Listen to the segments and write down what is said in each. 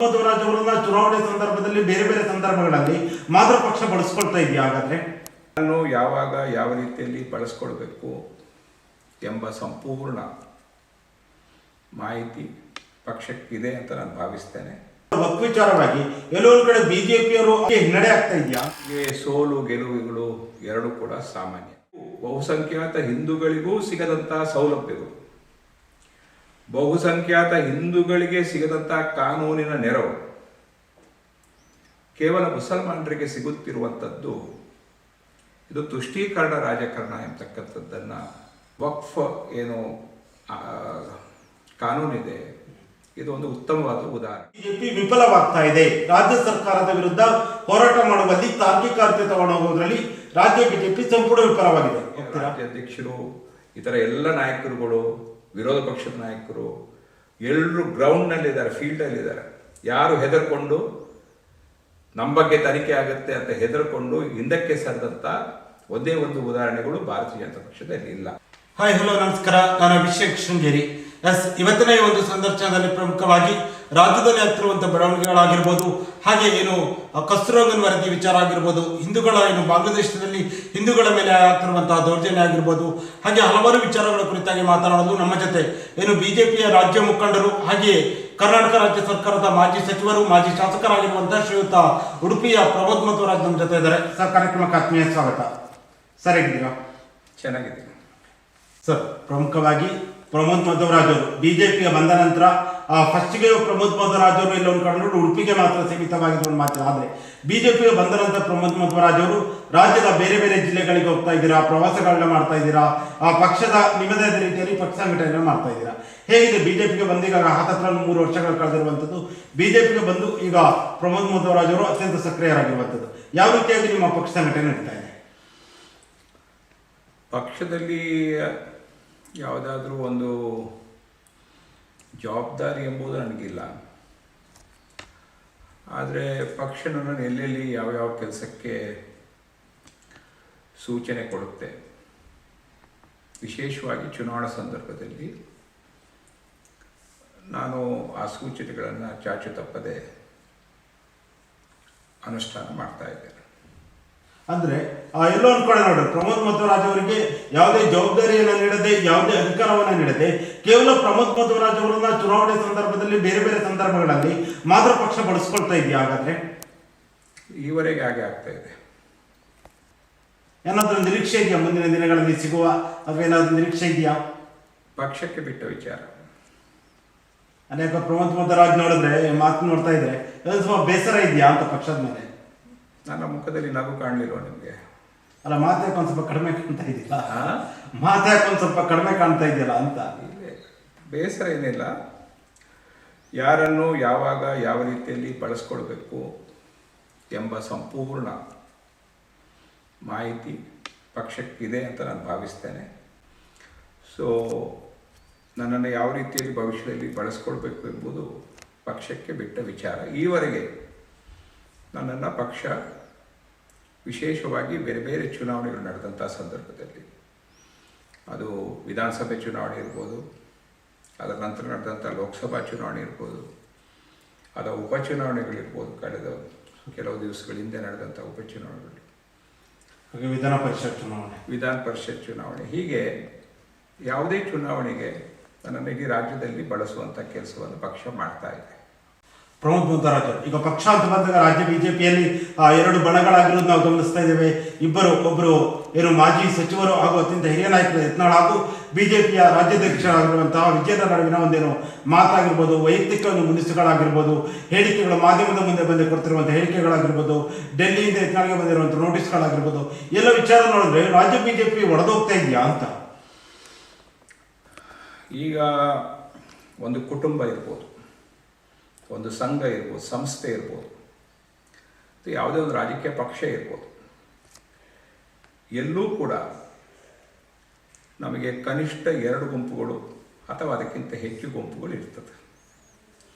ದೇವರಾಜ್ ಅವರನ್ನ ಚುನಾವಣೆ ಸಂದರ್ಭದಲ್ಲಿ ಬೇರೆ ಬೇರೆ ಸಂದರ್ಭಗಳಲ್ಲಿ ಮಾದರಿ ಪಕ್ಷ ಬಳಸ್ಕೊಳ್ತಾ ಇದೆಯಾ? ಹಾಗಾದ್ರೆ ನಾನು ಯಾವಾಗ ಯಾವ ರೀತಿಯಲ್ಲಿ ಬಳಸ್ಕೊಳ್ಬೇಕು ಎಂಬ ಸಂಪೂರ್ಣ ಮಾಹಿತಿ ಪಕ್ಷಕ್ಕಿದೆ ಅಂತ ನಾನು ಭಾವಿಸ್ತೇನೆ. ವಿಚಾರವಾಗಿ ಎಲ್ಲೋ ಒಂದು ಕಡೆ ಬಿಜೆಪಿಯವರು ಹಿನ್ನಡೆ ಆಗ್ತಾ ಇದೆಯಾ? ಸೋಲು ಗೆಲುವುಗಳು ಎರಡೂ ಕೂಡ ಸಾಮಾನ್ಯ. ಬಹುಸಂಖ್ಯಾತ ಹಿಂದೂಗಳಿಗೂ ಸಿಗದಂತಹ ಸೌಲಭ್ಯಗಳು, ಬಹುಸಂಖ್ಯಾತ ಹಿಂದೂಗಳಿಗೆ ಸಿಗದಂತಹ ಕಾನೂನಿನ ನೆರವು ಕೇವಲ ಮುಸಲ್ಮಾನರಿಗೆ ಸಿಗುತ್ತಿರುವಂಥದ್ದು ಇದು ತುಷ್ಟೀಕರಣ ರಾಜಕಾರಣ ಎಂಬತಕ್ಕಂಥದ್ದನ್ನು ವಕ್ಫ್ ಏನು ಕಾನೂನಿದೆ ಇದು ಒಂದು ಉತ್ತಮವಾದ ಉದಾಹರಣೆ. ಬಿಜೆಪಿ ವಿಫಲವಾಗ್ತಾ ಇದೆ. ರಾಜ್ಯ ಸರ್ಕಾರದ ವಿರುದ್ಧ ಹೋರಾಟ ಮಾಡುವಲ್ಲಿ ತಾರ್ಕಿಕತೆ ತಗೊಂಡೋಗೋದ್ರಲ್ಲಿ ರಾಜ್ಯ ಬಿಜೆಪಿ ಸಂಪೂರ್ಣ ವಿಫಲವಾಗಿದೆ. ರಾಜ್ಯಾಧ್ಯಕ್ಷರು, ಇತರ ಎಲ್ಲ ನಾಯಕರುಗಳು, ವಿರೋಧ ಪಕ್ಷದ ನಾಯಕರು ಎಲ್ಲರೂ ಗ್ರೌಂಡ್ನಲ್ಲಿದ್ದಾರೆ, ಫೀಲ್ಡಲ್ಲಿದ್ದಾರೆ. ಯಾರು ಹೆದರ್ಕೊಂಡು ನಮ್ಮ ಬಗ್ಗೆ ತನಿಖೆ ಆಗುತ್ತೆ ಅಂತ ಹೆದರ್ಕೊಂಡು ಹಿಂದಕ್ಕೆ ಸರಿದಂಥ ಒಂದೇ ಒಂದು ಉದಾಹರಣೆಗಳು ಭಾರತೀಯ ಜನತಾ ಪಕ್ಷದಲ್ಲಿ ಇಲ್ಲ. ಹಾಯ್, ಹಲೋ, ನಮಸ್ಕಾರ. ನಾನು ಅಭಿಷೇಕ್ ಶೃಂಗೇರಿ. ಇವತ್ತಿನ ಈ ಒಂದು ಸಂದರ್ಶನದಲ್ಲಿ ಪ್ರಮುಖವಾಗಿ ರಾಜ್ಯದಲ್ಲಿ ಆಗ್ತಿರುವಂತಹ ಬೆಳವಣಿಗೆಗಳಾಗಿರ್ಬೋದು, ಹಾಗೆ ಏನು ಕಸ್ತೂರಂಗನ್ ವರದಿ ವಿಚಾರ ಆಗಿರ್ಬೋದು, ಹಿಂದೂಗಳ ಏನು ಬಾಂಗ್ಲಾದೇಶದಲ್ಲಿ ಹಿಂದೂಗಳ ಮೇಲೆ ಆಗ್ತಿರುವಂತಹ ದೌರ್ಜನ್ಯ ಆಗಿರ್ಬೋದು, ಹಾಗೆ ಹಲವಾರು ವಿಚಾರಗಳ ಕುರಿತಾಗಿ ಮಾತನಾಡಲು ನಮ್ಮ ಜೊತೆ ಏನು ಬಿಜೆಪಿಯ ರಾಜ್ಯ ಮುಖಂಡರು, ಹಾಗೆಯೇ ಕರ್ನಾಟಕ ರಾಜ್ಯ ಸರ್ಕಾರದ ಮಾಜಿ ಸಚಿವರು, ಮಾಜಿ ಶಾಸಕರಾಗಿರುವಂತಹ ಶ್ರೀಯುತ ಉಡುಪಿಯ ಪ್ರಮೋದ್ ಮಧ್ವರಾಜ್ ನಮ್ಮ ಜೊತೆ ಇದ್ದಾರೆ. ಸರ್, ಕಾರ್ಯಕ್ರಮಕ್ಕೆ ಆತ್ಮೀಯ ಸ್ವಾಗತ. ಸರ್, ಹೇಗಿದ್ದೀರಾ? ಚೆನ್ನಾಗಿದೆ ಸರ್. ಪ್ರಮುಖವಾಗಿ ಪ್ರಮೋದ್ ಮಧ್ವರಾಜ್ ಅವರು ಬಿಜೆಪಿಗೆ ಬಂದ ನಂತರ ಫಸ್ಟ್ಗೆ ಪ್ರಮೋದ್ ಮಧ್ವರಾಜ್ ಅವರು ಎಲ್ಲ ಒಂದು ಕಡೆ ಉಡುಪಿಗೆ ಮಾತ್ರ ಸೀಮಿತವಾಗಿದ್ದ ಒಂದು ಮಾತು. ಆದರೆ ಬಿಜೆಪಿಗೆ ಬಂದ ನಂತರ ಪ್ರಮೋದ್ ಮಧ್ವರಾಜ್ ಅವರು ರಾಜ್ಯದ ಬೇರೆ ಬೇರೆ ಜಿಲ್ಲೆಗಳಿಗೆ ಹೋಗ್ತಾ ಇದ್ದೀರಾ, ಪ್ರವಾಸಗಳನ್ನ ಮಾಡ್ತಾ ಇದ್ದೀರಾ, ಪಕ್ಷದ ನಿಮ್ಮದೇ ರೀತಿಯಲ್ಲಿ ಪಕ್ಷ ಸಂಘಟನೆ ಮಾಡ್ತಾ ಇದ್ದೀರಾ. ಹೇಗಿದೆ ಬಿಜೆಪಿಗೆ ಬಂದೀಗ 3 ವರ್ಷಗಳು ಕಳೆದಿರುವಂಥದ್ದು, ಬಿಜೆಪಿಗೆ ಬಂದು ಈಗ ಪ್ರಮೋದ್ ಮಧ್ವರಾಜ್ ಅವರು ಅತ್ಯಂತ ಸಕ್ರಿಯರಾಗಿರುವಂಥದ್ದು, ಯಾವ ರೀತಿಯಾಗಿ ನಿಮ್ಮ ಪಕ್ಷ ಸಂಘಟನೆ ನಡೀತಾ ಇದೆ? ಪಕ್ಷದಲ್ಲಿ ಯಾವುದಾದ್ರೂ ಒಂದು ಜವಾಬ್ದಾರಿ ಎಂಬುದು ನನಗಿಲ್ಲ. ಆದರೆ ಪಕ್ಷ ನನ್ನನ್ನು ಎಲ್ಲೆಲ್ಲಿ ಯಾವ ಕೆಲಸಕ್ಕೆ ಸೂಚನೆ ಕೊಡುತ್ತೆ, ವಿಶೇಷವಾಗಿ ಚುನಾವಣಾ ಸಂದರ್ಭದಲ್ಲಿ ನಾನು ಆ ಸೂಚನೆಗಳನ್ನು ಚಾಚು ತಪ್ಪದೆ ಅನುಷ್ಠಾನ ಮಾಡ್ತಾ ಇದ್ದೇನೆ. ಅಂದ್ರೆ ಎಲ್ಲೋ ಒಂದು ಕಡೆ ನೋಡಿ, ಪ್ರಮೋದ್ ಮಧ್ವರಾಜ್ ಅವರಿಗೆ ಯಾವುದೇ ಜವಾಬ್ದಾರಿಯನ್ನು ನೀಡದೆ, ಯಾವುದೇ ಅಧಿಕಾರವನ್ನು ನೀಡದೆ, ಕೇವಲ ಪ್ರಮೋದ್ ಮಧ್ವರಾಜ್ ಅವರನ್ನ ಚುನಾವಣೆ ಸಂದರ್ಭದಲ್ಲಿ ಬೇರೆ ಬೇರೆ ಸಂದರ್ಭಗಳಲ್ಲಿ ಮಾದರಿ ಪಕ್ಷ ಬಳಸ್ಕೊಳ್ತಾ ಇದೆಯಾ? ಹಾಗಾದ್ರೆ ಈವರೆಗೆ ಹಾಗೆ ಆಗ್ತಾ ಇದೆ. ಏನಾದ್ರೂ ನಿರೀಕ್ಷೆ ಇದೆಯಾ ಮುಂದಿನ ದಿನಗಳಲ್ಲಿ ಸಿಗುವ, ಅಥವಾ ಏನಾದ್ರೂ ನಿರೀಕ್ಷೆ ಇದೆಯಾ? ಪಕ್ಷಕ್ಕೆ ಬಿಟ್ಟ ವಿಚಾರ. ಅನೇಕ ಪ್ರಮೋದ್ ಮಧ್ವರಾಜ್ ನೋಡಿದ್ರೆ, ಮಾತು ನೋಡ್ತಾ ಇದ್ರೆ ಸ್ವಲ್ಪ ಬೇಸರ ಇದೆಯಾ ಅಂತ ಪಕ್ಷದ ಮೇಲೆ? ನನ್ನ ಮುಖದಲ್ಲಿ ನಗು ಕಾಣಲಿಲ್ವ ನಿಮಗೆ? ಅಲ್ಲ, ಮಾತಾಕ್ ಒಂದು ಸ್ವಲ್ಪ ಕಡಿಮೆ ಕಾಣ್ತಾ ಇದೆಯಲ್ಲ, ಮಾತಾಕ್ ಒಂದು ಸ್ವಲ್ಪ ಕಡಿಮೆ ಕಾಣ್ತಾ ಇದೆಯಲ್ಲ ಅಂತ. ಬೇಸರ ಏನಿಲ್ಲ. ಯಾರನ್ನು ಯಾವಾಗ ಯಾವ ರೀತಿಯಲ್ಲಿ ಬಳಸ್ಕೊಳ್ಬೇಕು ಎಂಬ ಸಂಪೂರ್ಣ ಮಾಹಿತಿ ಪಕ್ಷಕ್ಕಿದೆ ಅಂತ ನಾನು ಭಾವಿಸ್ತೇನೆ. ಸೊ ನನ್ನನ್ನು ಯಾವ ರೀತಿಯಲ್ಲಿ ಭವಿಷ್ಯದಲ್ಲಿ ಬಳಸ್ಕೊಳ್ಬೇಕು ಎಂಬುದು ಪಕ್ಷಕ್ಕೆ ಬಿಟ್ಟ ವಿಚಾರ. ಈವರೆಗೆ ನನ್ನನ್ನು ಪಕ್ಷ ವಿಶೇಷವಾಗಿ ಬೇರೆ ಬೇರೆ ಚುನಾವಣೆಗಳು ನಡೆದಂಥ ಸಂದರ್ಭದಲ್ಲಿ, ಅದು ವಿಧಾನಸಭೆ ಚುನಾವಣೆ ಇರ್ಬೋದು, ಅದರ ನಂತರ ನಡೆದಂಥ ಲೋಕಸಭಾ ಚುನಾವಣೆ ಇರ್ಬೋದು, ಅಥವಾ ಉಪಚುನಾವಣೆಗಳಿರ್ಬೋದು, ಕಳೆದ ಕೆಲವು ದಿವಸಗಳ ಹಿಂದೆ ನಡೆದಂಥ ಉಪಚುನಾವಣೆಗಳು, ವಿಧಾನ ಪರಿಷತ್ ಚುನಾವಣೆ, ಹೀಗೆ ಯಾವುದೇ ಚುನಾವಣೆಗೆ ನನ್ನನ್ನು ಇಡೀ ರಾಜ್ಯದಲ್ಲಿ ಬಳಸುವಂಥ ಕೆಲಸವನ್ನು ಪಕ್ಷ ಮಾಡ್ತಾ ಇದೆ. ಪ್ರಮೋದ್ ಮಧ್ವರಾಜ್ ಈಗ ಪಕ್ಷ ಅಂತ ಬಂದಾಗ ರಾಜ್ಯ ಬಿಜೆಪಿಯಲ್ಲಿ 2 ಬಣಗಳಾಗಿರೋದು ನಾವು ಗಮನಿಸ್ತಾ ಇದ್ದೇವೆ. ಒಬ್ಬರು ಏನು ಮಾಜಿ ಸಚಿವರು ಹಾಗೂ ಅತ್ಯಂತ ಹಿರಿಯ ನಾಯಕರು ಯತ್ನಾಳ್ ಹಾಗೂ ಬಿಜೆಪಿಯ ರಾಜ್ಯಾಧ್ಯಕ್ಷರಾಗಿರುವಂತಹ ವಿಜೇಂದ್ರ ನಡುವಿನ ಒಂದೇನು ಮಾತಾಗಿರ್ಬೋದು, ವೈಯಕ್ತಿಕ ಒಂದು ಮುನಿಸುಗಳಾಗಿರ್ಬೋದು, ಹೇಳಿಕೆಗಳು, ಮಾಧ್ಯಮದ ಮುಂದೆ ಬಂದು ಕೊಡ್ತಿರುವಂಥ ಹೇಳಿಕೆಗಳಾಗಿರ್ಬೋದು, ಡೆಲ್ಲಿಯಿಂದ ಯತ್ನಾಳ್ಗೆ ಬಂದಿರುವಂಥ ನೋಟಿಸ್ಗಳಾಗಿರ್ಬೋದು, ಎಲ್ಲ ವಿಚಾರ ನೋಡಿದ್ರೆ ರಾಜ್ಯ ಬಿಜೆಪಿ ಒಡೆದೋಗ್ತಾ ಇದೆಯಾ ಅಂತ. ಈಗ ಒಂದು ಕುಟುಂಬ ಇರ್ಬೋದು, ಒಂದು ಸಂಘ ಇರ್ಬೋದು, ಸಂಸ್ಥೆ ಇರ್ಬೋದು, ಯಾವುದೇ ಒಂದು ರಾಜಕೀಯ ಪಕ್ಷ ಇರ್ಬೋದು, ಎಲ್ಲೂ ಕೂಡ ನಮಗೆ ಕನಿಷ್ಠ 2 ಗುಂಪುಗಳು ಅಥವಾ ಅದಕ್ಕಿಂತ ಹೆಚ್ಚು ಗುಂಪುಗಳು ಇರ್ತದೆ.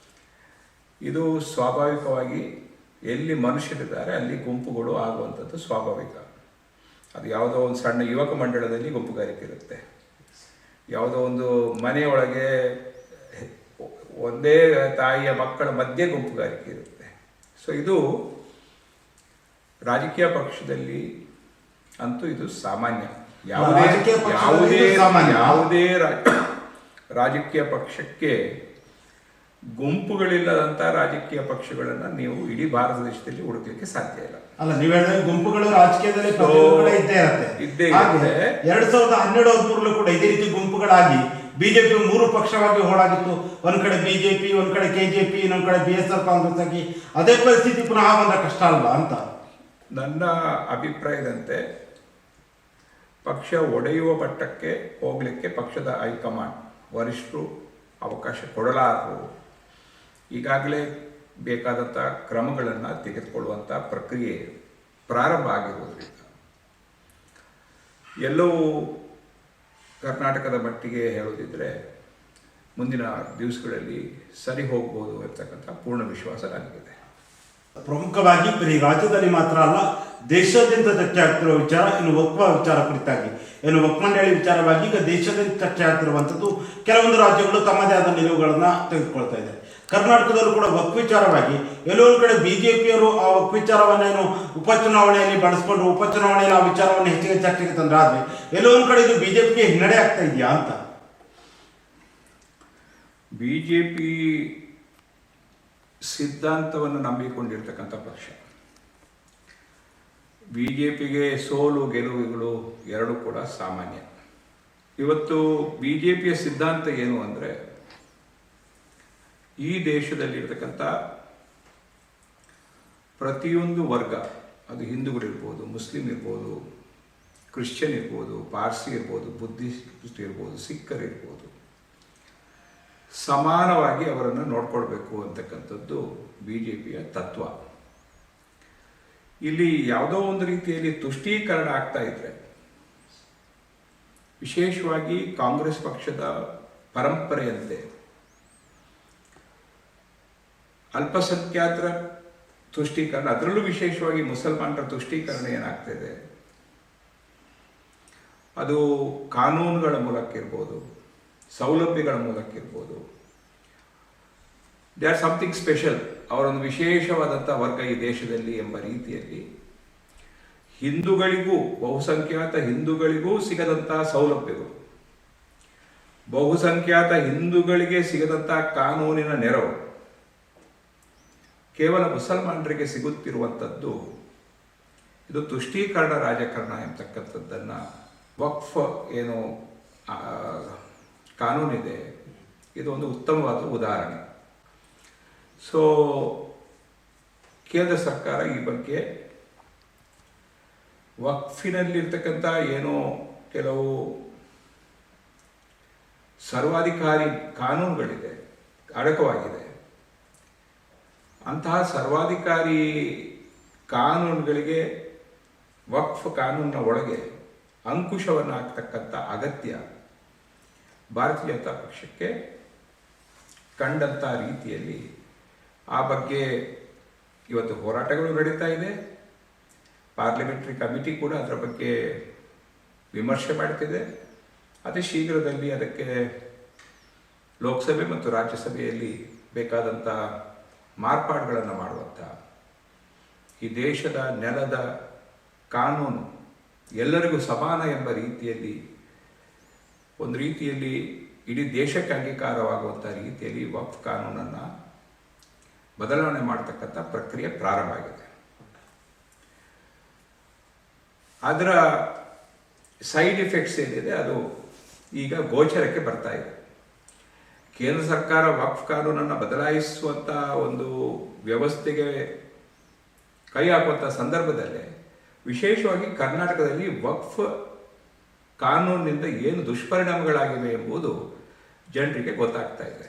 ಇದು ಸ್ವಾಭಾವಿಕವಾಗಿ ಎಲ್ಲಿ ಮನುಷ್ಯರಿದ್ದಾರೆ ಅಲ್ಲಿ ಗುಂಪುಗಳು ಆಗುವಂಥದ್ದು ಸ್ವಾಭಾವಿಕ. ಅದು ಯಾವುದೋ ಒಂದು ಸಣ್ಣ ಯುವಕ ಮಂಡಳದಲ್ಲಿ ಗುಂಪುಗಾರಿಕೆ ಇರುತ್ತೆ, ಯಾವುದೋ ಒಂದು ಮನೆಯೊಳಗೆ ಒಂದೇ ತಾಯಿಯ ಮಕ್ಕಳ ಮಧ್ಯೆ ಗುಂಪುಗಾರಿಕೆ ಇರುತ್ತೆ. ಸೊ ಇದು ರಾಜಕೀಯ ಪಕ್ಷದಲ್ಲಿ ಅಂತೂ ಇದು ಸಾಮಾನ್ಯ. ರಾಜಕೀಯ ಪಕ್ಷದಲ್ಲಿ ಇದು ಸಾಮಾನ್ಯ. ಯಾವುದೇ ರಾಜಕೀಯ ಪಕ್ಷಕ್ಕೆ ಗುಂಪುಗಳಿಲ್ಲದಂತ ರಾಜಕೀಯ ಪಕ್ಷಗಳನ್ನ ನೀವು ಇಡೀ ಭಾರತ ದೇಶದಲ್ಲಿ ಹುಡುಕಲಿಕ್ಕೆ ಸಾಧ್ಯ ಇಲ್ಲ. ಅಲ್ಲ, ನೀವು ಹೇಳಿದ್ರೆ ಗುಂಪುಗಳು ರಾಜಕೀಯದಲ್ಲಿ ಇದ್ದೇ ಇರುತ್ತೆ. 2012-13 ಕೂಡ ಇದೇ ರೀತಿ ಗುಂಪುಗಳಾಗಿ ಬಿಜೆಪಿ 3 ಪಕ್ಷವಾಗಿ ಹೋಳಾಗಿತ್ತು. ಒಂದ್ ಕಡೆ ಬಿಜೆಪಿ, ಒಂದ್ ಕಡೆ ಕೆಜೆಪಿ, ಇನ್ನೊಂದ್ ಕಡೆ BSF ಕಾಂಗ್ರೆಸ್ ಆಗಿ ಅದೇ ಪರಿಸ್ಥಿತಿ ಪುನಃ ಬಂದ ಕಷ್ಟ ಅಲ್ವಾ ಅಂತ ನನ್ನ ಅಭಿಪ್ರಾಯದಂತೆ ಪಕ್ಷ ಒಡೆಯುವ ಮಟ್ಟಕ್ಕೆ ಹೋಗ್ಲಿಕ್ಕೆ ಪಕ್ಷದ ಹೈಕಮಾಂಡ್ ವರಿಷ್ಠರು ಅವಕಾಶ ಕೊಡಲಾರರು. ಈಗಾಗಲೇ ಬೇಕಾದಂಥ ಕ್ರಮಗಳನ್ನು ತೆಗೆದುಕೊಳ್ಳುವಂಥ ಪ್ರಕ್ರಿಯೆ ಪ್ರಾರಂಭ ಆಗಿರುವುದರಿಂದ ಎಲ್ಲವೂ ಕರ್ನಾಟಕದ ಮಟ್ಟಿಗೆ ಹೇಳೋದಿದ್ರೆ ಮುಂದಿನ ದಿವಸಗಳಲ್ಲಿ ಸರಿ ಹೋಗ್ಬೋದು ಅಂತಕ್ಕಂಥ ಪೂರ್ಣ ವಿಶ್ವಾಸ ನನಗಿದೆ. ಪ್ರಮುಖವಾಗಿ ಬರೀ ರಾಜ್ಯದಲ್ಲಿ ಮಾತ್ರ ಅಲ್ಲ, ದೇಶಾದ್ಯಂತ ಚರ್ಚೆ ಆಗ್ತಿರುವ ವಿಚಾರ ಇನ್ನು ವಕ್ಫ್ ವಿಚಾರ ಕುರಿತಾಗಿ, ಏನು ವಕ್ಫ್ ಮಂಡಳಿ ವಿಚಾರವಾಗಿ ಈಗ ದೇಶಾದ್ಯಂತ ಚರ್ಚೆ ಆಗ್ತಿರುವಂಥದ್ದು. ಕೆಲವೊಂದು ರಾಜ್ಯಗಳು ತಮ್ಮದೇ ಆದ ನಿಲುವುಗಳನ್ನ ತೆಗೆದುಕೊಳ್ತಾ ಇದೆ. ಕರ್ನಾಟಕದಲ್ಲೂ ಕೂಡ ವಕ್ಫ್ ವಿಚಾರವಾಗಿ ಎಲ್ಲೋ ಒಂದು ಕಡೆ ಬಿಜೆಪಿಯವರು ಆ ವಕ್ಫ್ ವಿಚಾರವನ್ನೇನು ಉಪಚುನಾವಣೆಯಲ್ಲಿ ಬಳಸ್ಕೊಂಡು ಉಪಚುನಾವಣೆಯಲ್ಲಿ ಆ ವಿಚಾರವನ್ನು ಹೆಚ್ಚಿಗೆ ಚರ್ಚೆಗೆ ತಂದ್ರಾದ್ರೆ ಎಲ್ಲೋ ಒಂದು ಕಡೆ ಇದು ಬಿಜೆಪಿಗೆ ಹಿನ್ನಡೆ ಆಗ್ತಾ ಇದೆಯಾ ಅಂತ. ಬಿಜೆಪಿ ಸಿದ್ಧಾಂತವನ್ನು ನಂಬಿಕೊಂಡಿರ್ತಕ್ಕಂಥ ಪಕ್ಷ. ಬಿಜೆಪಿಗೆ ಸೋಲು ಗೆಲುವುಗಳು ಎರಡೂ ಕೂಡ ಸಾಮಾನ್ಯ. ಇವತ್ತು ಬಿಜೆಪಿಯ ಸಿದ್ಧಾಂತ ಏನು ಅಂದರೆ, ಈ ದೇಶದಲ್ಲಿರ್ತಕ್ಕಂಥ ಪ್ರತಿಯೊಂದು ವರ್ಗ, ಅದು ಹಿಂದೂಗಳಿರ್ಬೋದು, ಮುಸ್ಲಿಂ ಇರ್ಬೋದು, ಕ್ರಿಶ್ಚಿಯನ್ ಇರ್ಬೋದು, ಪಾರ್ಸಿ ಇರ್ಬೋದು, ಬುದ್ಧಿಸ್ಟ್ ಇರ್ಬೋದು, ಸಿಖ್ಖರಿರ್ಬೋದು, ಸಮಾನವಾಗಿ ಅವರನ್ನು ನೋಡ್ಕೊಳ್ಬೇಕು ಅಂತಕ್ಕಂಥದ್ದು ಬಿಜೆಪಿಯ ತತ್ವ. ಇಲ್ಲಿ ಯಾವುದೋ ಒಂದು ರೀತಿಯಲ್ಲಿ ತುಷ್ಟೀಕರಣ ಆಗ್ತಾ ಇದ್ರೆ, ವಿಶೇಷವಾಗಿ ಕಾಂಗ್ರೆಸ್ ಪಕ್ಷದ ಪರಂಪರೆಯಂತೆ ಅಲ್ಪಸಂಖ್ಯಾತರ ತುಷ್ಟೀಕರಣ, ಅದರಲ್ಲೂ ವಿಶೇಷವಾಗಿ ಮುಸಲ್ಮಾನರ ತುಷ್ಟೀಕರಣ ಏನಾಗ್ತಿದೆ, ಅದು ಕಾನೂನುಗಳ ಮೂಲಕ ಇರ್ಬೋದು, ಸೌಲಭ್ಯಗಳ ಮೂಲಕ ಇರ್ಬೋದು. They are something special. ಅವರೊಂದು ವಿಶೇಷವಾದಂಥ ವರ್ಗ ಈ ದೇಶದಲ್ಲಿ ಎಂಬ ರೀತಿಯಲ್ಲಿ ಹಿಂದೂಗಳಿಗೂ, ಬಹುಸಂಖ್ಯಾತ ಹಿಂದೂಗಳಿಗೂ ಸಿಗದಂಥ ಸೌಲಭ್ಯಗಳು, ಬಹುಸಂಖ್ಯಾತ ಹಿಂದೂಗಳಿಗೆ ಸಿಗದಂಥ ಕಾನೂನಿನ ನೆರವು ಕೇವಲ ಮುಸಲ್ಮಾನರಿಗೆ ಸಿಗುತ್ತಿರುವಂಥದ್ದು, ಇದು ತುಷ್ಟೀಕರಣ ರಾಜಕಾರಣ ಎಂಬತಕ್ಕಂಥದ್ದನ್ನು ವಕ್ಫ್ ಏನು ಕಾನೂನಿದೆ, ಇದು ಒಂದು ಉತ್ತಮವಾದ ಉದಾಹರಣೆ. ಸೊ ಕೇಂದ್ರ ಸರ್ಕಾರ ಈ ಬಗ್ಗೆ ವಕ್ಫಿನಲ್ಲಿರ್ತಕ್ಕಂಥ ಏನೋ ಕೆಲವು ಸರ್ವಾಧಿಕಾರಿ ಕಾನೂನುಗಳಿದೆ, ಅಡಕವಾಗಿದೆ. ಅಂತಹ ಸರ್ವಾಧಿಕಾರಿ ಕಾನೂನುಗಳಿಗೆ ವಕ್ಫ್ ಕಾನೂನಿನ ಒಳಗೆ ಅಂಕುಶವನ್ನು ಹಾಕ್ತಕ್ಕಂಥ ಅಗತ್ಯ ಭಾರತೀಯ ಜನತಾ ಪಕ್ಷಕ್ಕೆ ಕಂಡಂಥ ರೀತಿಯಲ್ಲಿ ಆ ಬಗ್ಗೆ ಇವತ್ತು ಹೋರಾಟಗಳು ನಡೀತಾ ಇದೆ. ಪಾರ್ಲಿಮೆಂಟರಿ ಕಮಿಟಿ ಕೂಡ ಅದರ ಬಗ್ಗೆ ವಿಮರ್ಶೆ ಮಾಡ್ತಿದೆ. ಅತಿ ಶೀಘ್ರದಲ್ಲಿ ಅದಕ್ಕೆ ಲೋಕಸಭೆ ಮತ್ತು ರಾಜ್ಯಸಭೆಯಲ್ಲಿ ಬೇಕಾದಂಥ ಮಾರ್ಪಾಡುಗಳನ್ನು ಮಾಡುವಂಥ, ಈ ದೇಶದ ನೆಲದ ಕಾನೂನು ಎಲ್ಲರಿಗೂ ಸಮಾನ ಎಂಬ ರೀತಿಯಲ್ಲಿ, ಒಂದು ರೀತಿಯಲ್ಲಿ ಇಡೀ ದೇಶಕ್ಕೆ ಅಂಗೀಕಾರವಾಗುವಂಥ ರೀತಿಯಲ್ಲಿ ವಕ್ಫ್ ಕಾನೂನನ್ನು ಬದಲಾವಣೆ ಮಾಡತಕ್ಕಂಥ ಪ್ರಕ್ರಿಯೆ ಪ್ರಾರಂಭ ಆಗಿದೆ. ಅದರ ಸೈಡ್ ಎಫೆಕ್ಟ್ಸ್ ಏನಿದೆ ಅದು ಈಗ ಗೋಚರಕ್ಕೆ ಬರ್ತಾ ಇದೆ. ಕೇಂದ್ರ ಸರ್ಕಾರ ವಕ್ಫ್ ಕಾನೂನನ್ನು ಬದಲಾಯಿಸುವಂಥ ಒಂದು ವ್ಯವಸ್ಥೆಗೆ ಕೈ ಹಾಕುವಂಥ ಸಂದರ್ಭದಲ್ಲೇ ವಿಶೇಷವಾಗಿ ಕರ್ನಾಟಕದಲ್ಲಿ ವಕ್ಫ್ ಕಾನೂನಿನಿಂದ ಏನು ದುಷ್ಪರಿಣಾಮಗಳಾಗಿವೆ ಎಂಬುದು ಜನರಿಗೆ ಗೊತ್ತಾಗ್ತಾ ಇದೆ.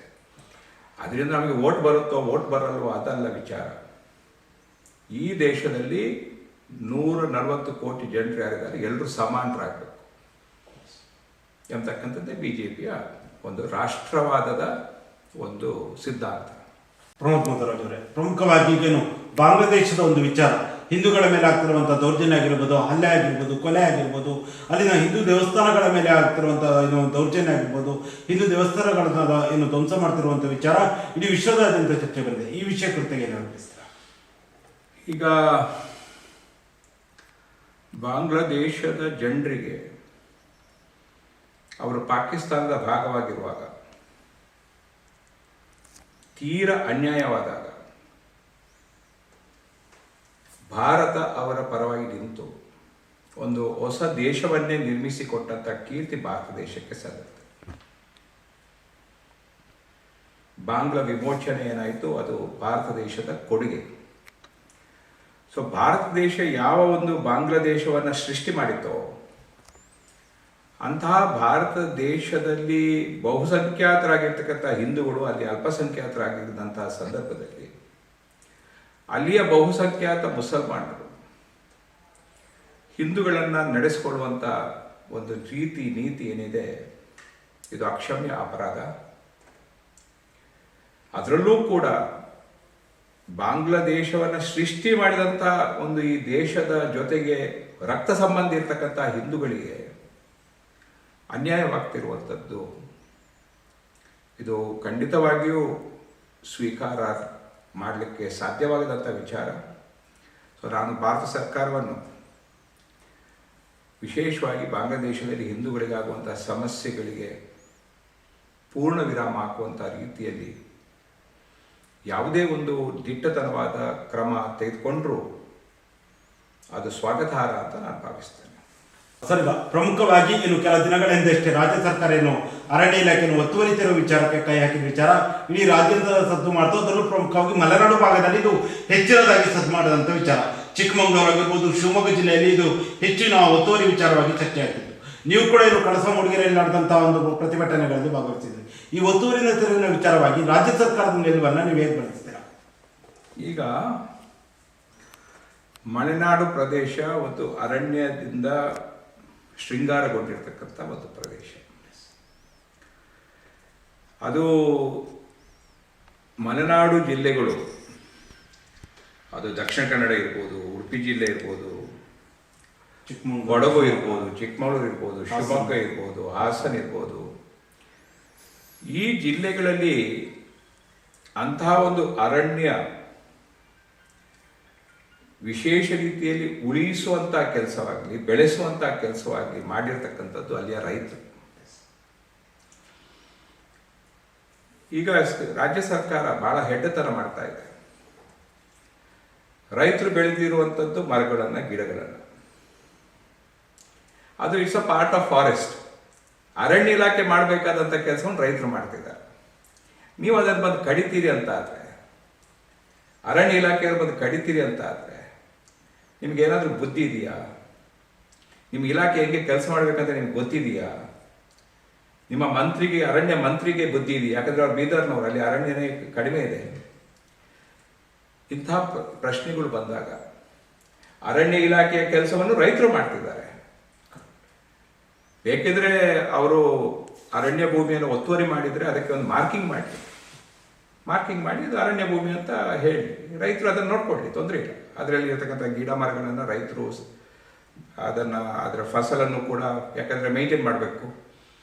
ಅದರಿಂದ ನಮಗೆ ವೋಟ್ ಬರುತ್ತೋ ವೋಟ್ ಬರಲ್ವೋ ಅದಲ್ಲ ವಿಚಾರ. ಈ ದೇಶದಲ್ಲಿ 140 ಕೋಟಿ ಜನರು ಯಾರಿದ್ದಾರೆ, ಎಲ್ಲರೂ ಸಮಾನರಾಗಬೇಕು ಎಂಬತಕ್ಕಂಥದ್ದೇ ಬಿಜೆಪಿಯ ಒಂದು ರಾಷ್ಟ್ರವಾದದ ಒಂದು ಸಿದ್ಧಾಂತ. ಪ್ರಮೋದ್ ಮಧ್ವರಾಜ್ ಅವರೇ, ಪ್ರಮುಖವಾಗಿ ಈಗೇನು ಬಾಂಗ್ಲಾದೇಶದ ಒಂದು ವಿಚಾರ, ಹಿಂದೂಗಳ ಮೇಲೆ ಆಗ್ತಿರುವಂಥ ದೌರ್ಜನ್ಯ ಆಗಿರ್ಬೋದು, ಹಲ್ಲೆ ಆಗಿರ್ಬೋದು, ಕೊಲೆ ಆಗಿರ್ಬೋದು, ಅಲ್ಲಿನ ಹಿಂದೂ ದೇವಸ್ಥಾನಗಳ ಮೇಲೆ ಆಗ್ತಿರುವಂಥ ಏನು ದೌರ್ಜನ್ಯ ಆಗಿರ್ಬೋದು, ಹಿಂದೂ ದೇವಸ್ಥಾನಗಳನ್ನ ಏನು ಧ್ವಂಸ ಮಾಡ್ತಿರುವಂಥ ವಿಚಾರ ಇಡೀ ವಿಶ್ವದಾದ್ಯಂತ ಚರ್ಚೆ ಬಂದಿದೆ. ಈ ವಿಷಯ ಕುರಿತಾಗಿ ಏನು ಹೇಳ್ತೀರಾ? ಈಗ ಬಾಂಗ್ಲಾದೇಶದ ಜನರಿಗೆ ಅವರು ಪಾಕಿಸ್ತಾನದ ಭಾಗವಾಗಿರುವಾಗ ತೀರ ಅನ್ಯಾಯವಾದಾಗ ಭಾರತ ಅವರ ಪರವಾಗಿ ನಿಂತು ಒಂದು ಹೊಸ ದೇಶವನ್ನೇ ನಿರ್ಮಿಸಿಕೊಟ್ಟಂಥ ಕೀರ್ತಿ ಭಾರತ ದೇಶಕ್ಕೆ ಸಲ್ಲುತ್ತೆ. ಬಾಂಗ್ಲಾ ವಿಮೋಚನೆ ಏನಾಯಿತು, ಅದು ಭಾರತ ದೇಶದ ಕೊಡುಗೆ. ಸೊ ಭಾರತ ದೇಶ ಯಾವ ಒಂದು ಬಾಂಗ್ಲಾದೇಶವನ್ನು ಸೃಷ್ಟಿ ಮಾಡಿತ್ತೋ ಅಂತಹ ಭಾರತ ದೇಶದಲ್ಲಿ ಬಹುಸಂಖ್ಯಾತರಾಗಿರ್ತಕ್ಕಂಥ ಹಿಂದೂಗಳು ಅಲ್ಲಿ ಅಲ್ಪಸಂಖ್ಯಾತರಾಗಿದ್ದಂತಹ ಸಂದರ್ಭದಲ್ಲಿ ಅಲ್ಲಿಯ ಬಹುಸಂಖ್ಯಾತ ಮುಸಲ್ಮಾನರು ಹಿಂದೂಗಳನ್ನು ನಡೆಸಿಕೊಳ್ಳುವಂಥ ಒಂದು ರೀತಿ ನೀತಿ ಏನಿದೆ, ಇದು ಅಕ್ಷಮ್ಯ ಅಪರಾಧ. ಅದರಲ್ಲೂ ಕೂಡ ಬಾಂಗ್ಲಾದೇಶವನ್ನು ಸೃಷ್ಟಿ ಮಾಡಿದಂಥ ಒಂದು ಈ ದೇಶದ ಜೊತೆಗೆ ರಕ್ತ ಸಂಬಂಧ ಇರ್ತಕ್ಕಂಥ ಹಿಂದೂಗಳಿಗೆ ಅನ್ಯಾಯವಾಗ್ತಿರುವಂಥದ್ದು ಇದು ಖಂಡಿತವಾಗಿಯೂ ಸ್ವೀಕಾರ ಮಾಡಲಿಕ್ಕೆ ಸಾಧ್ಯವಾಗದಂಥ ವಿಚಾರ. ಸೊ ನಾನು ಭಾರತ ಸರ್ಕಾರವನ್ನು ವಿಶೇಷವಾಗಿ ಬಾಂಗ್ಲಾದೇಶದಲ್ಲಿ ಹಿಂದೂಗಳಿಗಾಗುವಂಥ ಸಮಸ್ಯೆಗಳಿಗೆ ಪೂರ್ಣ ವಿರಾಮ ಹಾಕುವಂಥ ರೀತಿಯಲ್ಲಿ ಯಾವುದೇ ಒಂದು ದಿಟ್ಟತನವಾದ ಕ್ರಮ ತೆಗೆದುಕೊಂಡ್ರೂ ಅದು ಸ್ವಾಗತಾರ್ಹ ಅಂತ ನಾನು ಭಾವಿಸ್ತೇನೆ. ಸರ್, ಈಗ ಪ್ರಮುಖವಾಗಿ ಇನ್ನು ಕೆಲ ದಿನಗಳ ಹಿಂದಷ್ಟೇ ರಾಜ್ಯ ಸರ್ಕಾರ ಏನು ಅರಣ್ಯ ಇಲಾಖೆಯನ್ನು ಒತ್ತುವರಿ ತೆರವು ವಿಚಾರಕ್ಕೆ ಕೈ ಹಾಕಿದ ವಿಚಾರ ಇಡೀ ರಾಜ್ಯದ ಸದ್ದು ಮಾಡ್ತು. ಅದರಲ್ಲೂ ಪ್ರಮುಖವಾಗಿ ಮಲೆನಾಡು ಭಾಗದಲ್ಲಿ ಇದು ಹೆಚ್ಚಿನದಾಗಿ ಸದ್ದು ಮಾಡಿದಂಥ ವಿಚಾರ. ಚಿಕ್ಕಮಗಳೂರು ಆಗಿರ್ಬೋದು, ಶಿವಮೊಗ್ಗ ಜಿಲ್ಲೆಯಲ್ಲಿ ಇದು ಹೆಚ್ಚಿನ ಒತ್ತುವರಿ ವಿಚಾರವಾಗಿ ಚರ್ಚೆ ಆಗ್ತಿತ್ತು. ನೀವು ಕೂಡ ಇದು ಕಳಸ ಮೂಡಿಗೆರೆಯಲ್ಲಿ ನಡೆದಂಥ ಒಂದು ಪ್ರತಿಭಟನೆಗಳಲ್ಲಿ ಭಾಗವಹಿಸಿದ್ರಿ. ಈ ಒತ್ತುವರಿನ ತೆರವಿನ ವಿಚಾರವಾಗಿ ರಾಜ್ಯ ಸರ್ಕಾರದ ನಿಲುವನ್ನು ನೀವು ಹೇಗೆ ಬಳಸ್ತೀರಾ? ಈಗ ಮಲೆನಾಡು ಪ್ರದೇಶ ಒಂದು ಅರಣ್ಯದಿಂದ ಶೃಂಗಾರಗೊಂಡಿರ್ತಕ್ಕಂಥ ಒಂದು ಪ್ರದೇಶ. ಅದು ಮಲೆನಾಡು ಜಿಲ್ಲೆಗಳು, ಅದು ದಕ್ಷಿಣ ಕನ್ನಡ ಇರ್ಬೋದು, ಉಡುಪಿ ಜಿಲ್ಲೆ ಇರ್ಬೋದು, ಕೊಡಗು ಇರ್ಬೋದು, ಚಿಕ್ಕಮಗಳೂರು ಇರ್ಬೋದು, ಶಿವಮೊಗ್ಗ ಇರ್ಬೋದು, ಹಾಸನ ಇರ್ಬೋದು, ಈ ಜಿಲ್ಲೆಗಳಲ್ಲಿ ಅಂತಹ ಒಂದು ಅರಣ್ಯ ವಿಶೇಷ ರೀತಿಯಲ್ಲಿ ಉಳಿಸುವಂಥ ಕೆಲಸವಾಗಲಿ ಬೆಳೆಸುವಂಥ ಕೆಲಸವಾಗಲಿ ಮಾಡಿರ್ತಕ್ಕಂಥದ್ದು ಅಲ್ಲಿಯ ರೈತರು. ಈಗ ರಾಜ್ಯ ಸರ್ಕಾರ ಬಹಳ ಹೆಡ್ಡತನ ಮಾಡ್ತಾ ಇದೆ. ರೈತರು ಬೆಳೆದಿರುವಂಥದ್ದು ಮರಗಳನ್ನು, ಗಿಡಗಳನ್ನು, ಅದು it's a part of forest. ಅರಣ್ಯ ಇಲಾಖೆ ಮಾಡಬೇಕಾದಂಥ ಕೆಲಸವನ್ನು ರೈತರು ಮಾಡ್ತಿದ್ದಾರೆ. ನೀವು ಅದನ್ನು ಬಂದು ಕಡಿತೀರಿ ಅಂತ ಆದರೆ, ಅರಣ್ಯ ಇಲಾಖೆಯವರು ಬಂದು ಕಡಿತೀರಿ ಅಂತ ಆದರೆ ನಿಮ್ಗೇನಾದರೂ ಬುದ್ಧಿ ಇದೆಯಾ? ನಿಮ್ಮ ಇಲಾಖೆ ಹೆಂಗೆ ಕೆಲಸ ಮಾಡಬೇಕಂತ ನಿಮ್ಗೆ ಗೊತ್ತಿದೆಯಾ? ನಿಮ್ಮ ಮಂತ್ರಿಗೆ, ಅರಣ್ಯ ಮಂತ್ರಿಗೆ ಬುದ್ಧಿ ಇದೆಯಾ? ಯಾಕಂದರೆ ಅವ್ರು ಬೀದರ್ನವ್ರು, ಅಲ್ಲಿ ಅರಣ್ಯನೇ ಕಡಿಮೆ ಇದೆ. ಇಂಥ ಪ್ರಶ್ನೆಗಳು ಬಂದಾಗ ಅರಣ್ಯ ಇಲಾಖೆಯ ಕೆಲಸವನ್ನು ರೈತರು ಮಾಡ್ತಿದ್ದಾರೆ. ಬೇಕಿದ್ರೆ ಅವರು ಅರಣ್ಯ ಭೂಮಿಯನ್ನು ಒತ್ತುವರಿ ಮಾಡಿದರೆ ಅದಕ್ಕೆ ಒಂದು ಮಾರ್ಕಿಂಗ್ ಮಾಡಿ ಇದು ಅರಣ್ಯ ಭೂಮಿ ಅಂತ ಹೇಳಿ ರೈತರು ಅದನ್ನು ನೋಡ್ಕೊಳ್ಳಿ, ತೊಂದರೆ ಇಲ್ಲ. ಅದರಲ್ಲಿ ಇರತಕ್ಕಂಥ ಗಿಡ ಮರಗಳನ್ನು ರೈತರು ಅದರ ಫಸಲನ್ನು ಕೂಡ, ಯಾಕಂದರೆ ಮೇಂಟೈನ್ ಮಾಡಬೇಕು,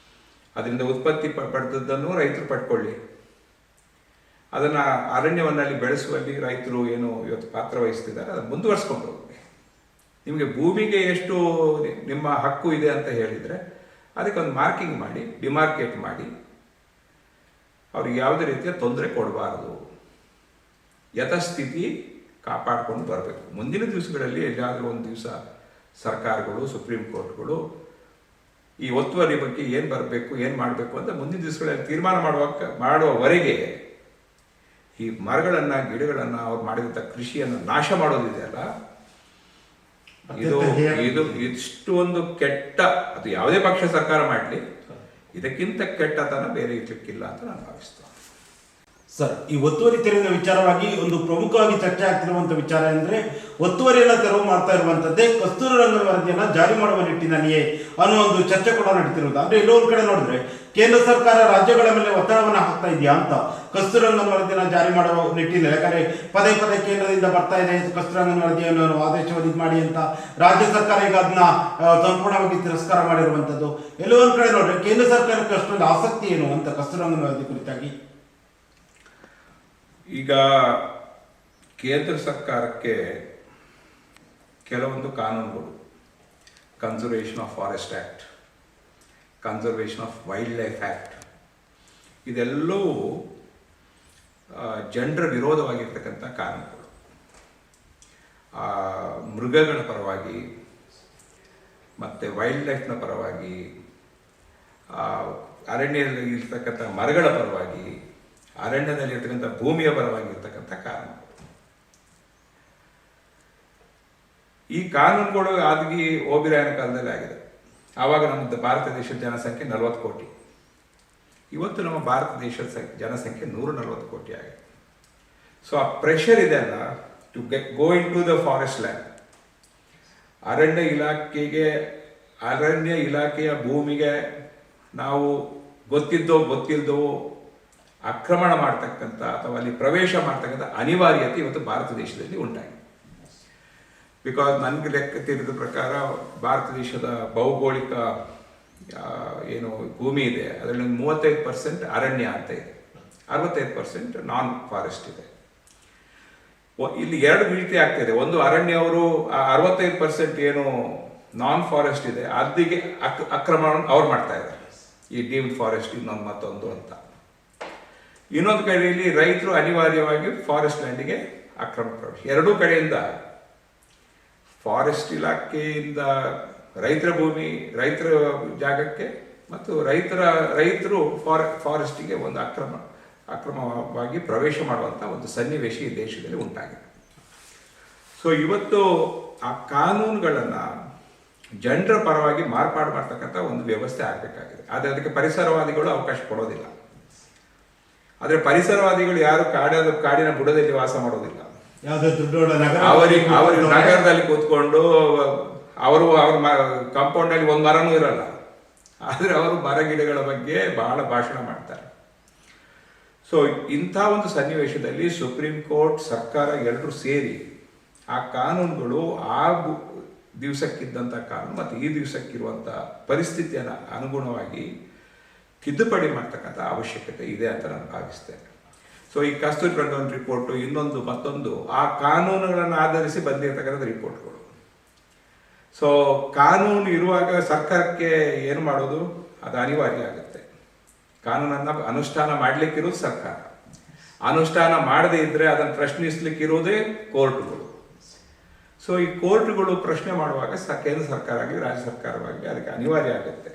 ಅದರಿಂದ ಉತ್ಪತ್ತಿ ಪಡೆದದ್ದನ್ನು ರೈತರು ಪಡ್ಕೊಳ್ಳಿ. ಅದನ್ನು ಅರಣ್ಯವನ್ನಲ್ಲಿ ಬೆಳೆಸುವಲ್ಲಿ ರೈತರು ಏನು ಇವತ್ತು ಪಾತ್ರ ವಹಿಸ್ತಿದ್ದಾರೆ ಅದನ್ನು ಮುಂದುವರಿಸ್ಕೊಂಡು ಹೋಗಿ. ನಿಮಗೆ ಭೂಮಿಗೆ ಎಷ್ಟು ನಿಮ್ಮ ಹಕ್ಕು ಇದೆ ಅಂತ ಹೇಳಿದರೆ ಅದಕ್ಕೆ ಒಂದು ಮಾರ್ಕಿಂಗ್ ಮಾಡಿ, ಡಿಮಾರ್ಕೇಟ್ ಮಾಡಿ, ಅವ್ರಿಗೆ ಯಾವುದೇ ರೀತಿಯ ತೊಂದರೆ ಕೊಡಬಾರದು, ಯಥಾಸ್ಥಿತಿ ಕಾಪಾಡಿಕೊಂಡು ಬರಬೇಕು. ಮುಂದಿನ ದಿವಸಗಳಲ್ಲಿ ಎಲ್ಲಾದರೂ ಒಂದು ದಿವಸ ಸರ್ಕಾರಗಳು, ಸುಪ್ರೀಂ ಕೋರ್ಟ್ಗಳು ಈ ಒತ್ತುವರಿ ಬಗ್ಗೆ ಏನು ಬರಬೇಕು, ಏನು ಮಾಡಬೇಕು ಅಂತ ಮುಂದಿನ ದಿವಸಗಳಲ್ಲಿ ತೀರ್ಮಾನ ಮಾಡುವವರೆಗೆ ಈ ಮರಗಳನ್ನು, ಗಿಡಗಳನ್ನು, ಅವ್ರು ಮಾಡಿದಂಥ ಕೃಷಿಯನ್ನು ನಾಶ ಮಾಡೋದಿದೆಯಲ್ಲ, ಇದು ಇಷ್ಟು ಒಂದು ಕೆಟ್ಟ, ಅದು ಯಾವುದೇ ಪಕ್ಷ ಸರ್ಕಾರ ಮಾಡಲಿ, ಇದಕ್ಕಿಂತ ಕೆಟ್ಟತನ ಬೇರೆ ಇರ್ಲಿಕ್ಕಿಲ್ಲ ಅಂತ ನಾನು ಭಾವಿಸ್ತೇನೆ. ಸರ್, ಈ ಒತ್ತುವರಿ ತೆರವಿನ ವಿಚಾರವಾಗಿ ಒಂದು ಪ್ರಮುಖವಾಗಿ ಚರ್ಚೆ ಆಗ್ತಿರುವಂತ ವಿಚಾರ ಅಂದ್ರೆ ಒತ್ತುವರಿಯನ್ನ ತೆರವು ಮಾಡ್ತಾ ಇರುವಂತದ್ದೇ ಕಸ್ತೂರಿ ರಂಗನ್ ವರದಿಯನ್ನ ಜಾರಿ ಮಾಡುವ ನಿಟ್ಟಿನಲ್ಲಿಯೇ ಅನ್ನೋ ಒಂದು ಚರ್ಚೆ ಕೂಡ ನಡೀತಿರುವುದು. ಅಂದ್ರೆ ಎಲ್ಲೋ ಒಂದ್ ಕಡೆ ನೋಡಿದ್ರೆ ಕೇಂದ್ರ ಸರ್ಕಾರ ರಾಜ್ಯಗಳ ಮೇಲೆ ಒತ್ತಡವನ್ನ ಹಾಕ್ತಾ ಇದೆಯಾ ಅಂತ ಕಸ್ತೂರಿ ರಂಗನ್ ವರದಿಯನ್ನ ಜಾರಿ ಮಾಡುವ ನಿಟ್ಟಿನಲ್ಲಿ. ಯಾಕಂದ್ರೆ ಪದೇ ಪದೇ ಕೇಂದ್ರದಿಂದ ಬರ್ತಾ ಇದೆ ಕಸ್ತೂರಿ ರಂಗನ್ ವರದಿಯನ್ನು ಆದೇಶವನ್ನು ಇದು ಮಾಡಿ ಅಂತ, ರಾಜ್ಯ ಸರ್ಕಾರ ಈಗ ಅದನ್ನ ಸಂಪೂರ್ಣವಾಗಿ ತಿರಸ್ಕಾರ ಮಾಡಿರುವಂತದ್ದು. ಎಲ್ಲೋ ಒಂದ್ ಕಡೆ ನೋಡ್ರೆ ಕೇಂದ್ರ ಸರ್ಕಾರಕ್ಕೆ ಅಷ್ಟೊಂದು ಆಸಕ್ತಿ ಏನು ಅಂತ ಕಸ್ತೂರಿ ರಂಗನ್ ವರದಿ ಕುರಿತಾಗಿ. ಈಗ ಕೇಂದ್ರ ಸರ್ಕಾರಕ್ಕೆ ಕೆಲವೊಂದು ಕಾನೂನುಗಳು, conservation of forest act, conservation of wild life act, ಇದೆಲ್ಲವೂ ಜನರ ವಿರೋಧವಾಗಿರ್ತಕ್ಕಂಥ ಕಾನೂನುಗಳು. ಮೃಗಗಳ ಪರವಾಗಿ ಮತ್ತು ವೈಲ್ಡ್ ಲೈಫ್ನ ಪರವಾಗಿ, ಅರಣ್ಯದಲ್ಲಿ ಇರ್ತಕ್ಕಂಥ ಮರಗಳ ಪರವಾಗಿ, ಅರಣ್ಯದಲ್ಲಿರ್ತಕ್ಕಂಥ ಭೂಮಿಯ ಪರವಾಗಿರ್ತಕ್ಕಂಥ ಕಾನೂನುಗಳು. ಈ ಕಾನೂನುಗಳು ಆಗಿ ಓಬಿರಾಯನ ಕಾಲದಲ್ಲಿ ಆಗಿದೆ. ಆವಾಗ ನಮ್ಮ ಭಾರತ ದೇಶದ ಜನಸಂಖ್ಯೆ 40 ಕೋಟಿ. ಇವತ್ತು ನಮ್ಮ ಭಾರತ ದೇಶದ ಜನಸಂಖ್ಯೆ 140 ಕೋಟಿ ಆಗಿದೆ. ಸೊ ಆ ಪ್ರೆಷರ್ ಇದೆ ಅಲ್ಲ, to go into the forest land, ಅರಣ್ಯ ಇಲಾಖೆಯ ಭೂಮಿಗೆ ನಾವು ಗೊತ್ತಿಲ್ದೋ ಆಕ್ರಮಣ ಮಾಡ್ತಕ್ಕಂಥ ಅಥವಾ ಅಲ್ಲಿ ಪ್ರವೇಶ ಮಾಡ್ತಕ್ಕಂಥ ಅನಿವಾರ್ಯತೆ ಇವತ್ತು ಭಾರತ ದೇಶದಲ್ಲಿ ಉಂಟಾಗಿದೆ. ಬಿಕಾಸ್ ನನಗೆ ಲೆಕ್ಕ ತಿಳಿದ ಪ್ರಕಾರ ಭಾರತ ದೇಶದ ಭೌಗೋಳಿಕ ಏನು ಭೂಮಿ ಇದೆ ಅದರಲ್ಲಿ 35% ಅರಣ್ಯ ಅಂತ ಇದೆ, 65% ನಾನ್ ಫಾರೆಸ್ಟ್ ಇದೆ. ಇಲ್ಲಿ ಎರಡು ರೀತಿ ಆಗ್ತಿದೆ. ಒಂದು, ಅರಣ್ಯ ಅವರು 65% ಏನು ನಾನ್ ಫಾರೆಸ್ಟ್ ಇದೆ ಅದಕ್ಕೆ ಆಕ್ರಮಣ ಅವ್ರು ಮಾಡ್ತಾ ಇದ್ದಾರೆ, ಈ ಡೀಮ್ಡ್ ಫಾರೆಸ್ಟ್ ಇನ್ನೊಂದು ಮತ್ತೊಂದು ಅಂತ. ಇನ್ನೊಂದು ಕಡೆಯಲ್ಲಿ ರೈತರು ಅನಿವಾರ್ಯವಾಗಿ ಫಾರೆಸ್ಟ್ ಲ್ಯಾಂಡಿಗೆ ಆಕ್ರಮಣ ಪ್ರವೇಶ. ಎರಡೂ ಕಡೆಯಿಂದ ಫಾರೆಸ್ಟ್ ಇಲಾಖೆಯಿಂದ ರೈತರ ಭೂಮಿ, ರೈತರ ಜಾಗಕ್ಕೆ ಮತ್ತು ರೈತರು ಫಾರೆಸ್ಟಿಗೆ ಒಂದು ಅಕ್ರಮವಾಗಿ ಪ್ರವೇಶ ಮಾಡುವಂಥ ಒಂದು ಸನ್ನಿವೇಶ ಈ ದೇಶದಲ್ಲಿ ಉಂಟಾಗಿದೆ. ಸೊ ಇವತ್ತು ಆ ಕಾನೂನುಗಳನ್ನು ಜನರ ಪರವಾಗಿ ಮಾರ್ಪಾಡು ಮಾಡ್ತಕ್ಕಂಥ ಒಂದು ವ್ಯವಸ್ಥೆ ಆಗಬೇಕಾಗಿದೆ. ಆದರೆ ಅದಕ್ಕೆ ಪರಿಸರವಾದಿಗಳು ಅವಕಾಶ ಕೊಡೋದಿಲ್ಲ. ಆದರೆ ಪರಿಸರವಾದಿಗಳು ಯಾರು ಕಾಡಿನ ಬುಡದಲ್ಲಿ ವಾಸ ಮಾಡೋದಿಲ್ಲ. ಅವರಿಗೆ ನಗರದಲ್ಲಿ ಕೂತ್ಕೊಂಡು ಅವ್ರ ಕಾಂಪೌಂಡಲ್ಲಿ ಒಂದು ಮರನೂ ಇರಲ್ಲ, ಆದರೆ ಅವರು ಮರ ಗಿಡಗಳ ಬಗ್ಗೆ ಬಹಳ ಭಾಷಣ ಮಾಡ್ತಾರೆ. ಸೊ ಇಂಥ ಒಂದು ಸನ್ನಿವೇಶದಲ್ಲಿ ಸುಪ್ರೀಂ ಕೋರ್ಟ್, ಸರ್ಕಾರ ಎಲ್ಲರೂ ಸೇರಿ ಆ ಕಾನೂನುಗಳು ಆ ದಿವಸಕ್ಕಿದ್ದಂಥ ಕಾನೂನು ಮತ್ತು ಈ ದಿವಸಕ್ಕಿರುವಂಥ ಪರಿಸ್ಥಿತಿಯನ್ನು ಅನುಗುಣವಾಗಿ ತಿದ್ದುಪಡಿ ಮಾಡ್ತಕ್ಕಂಥ ಅವಶ್ಯಕತೆ ಇದೆ ಅಂತ ನಾನು ಭಾವಿಸ್ತೇನೆ. ಸೊ ಈ ಕಸ್ತೂರಿ ರಂಗನ್ ರಿಪೋರ್ಟು ಮತ್ತೊಂದು ಆ ಕಾನೂನುಗಳನ್ನು ಆಧರಿಸಿ ಬಂದಿರತಕ್ಕಂಥ ರಿಪೋರ್ಟ್ಗಳು. ಸೊ ಕಾನೂನು ಇರುವಾಗ ಸರ್ಕಾರಕ್ಕೆ ಏನು ಮಾಡೋದು, ಅದು ಅನಿವಾರ್ಯ ಆಗುತ್ತೆ. ಕಾನೂನನ್ನು ಅನುಷ್ಠಾನ ಮಾಡಲಿಕ್ಕಿರೋದು ಸರ್ಕಾರ, ಅನುಷ್ಠಾನ ಮಾಡದೇ ಇದ್ದರೆ ಅದನ್ನು ಪ್ರಶ್ನಿಸ್ಲಿಕ್ಕಿರೋದೇ ಕೋರ್ಟ್ಗಳು. ಸೊ ಈ ಕೋರ್ಟ್ಗಳು ಪ್ರಶ್ನೆ ಮಾಡುವಾಗ ಕೇಂದ್ರ ಸರ್ಕಾರ ಆಗಲಿ ರಾಜ್ಯ ಸರ್ಕಾರವಾಗಲಿ ಅದಕ್ಕೆ ಅನಿವಾರ್ಯ ಆಗುತ್ತೆ.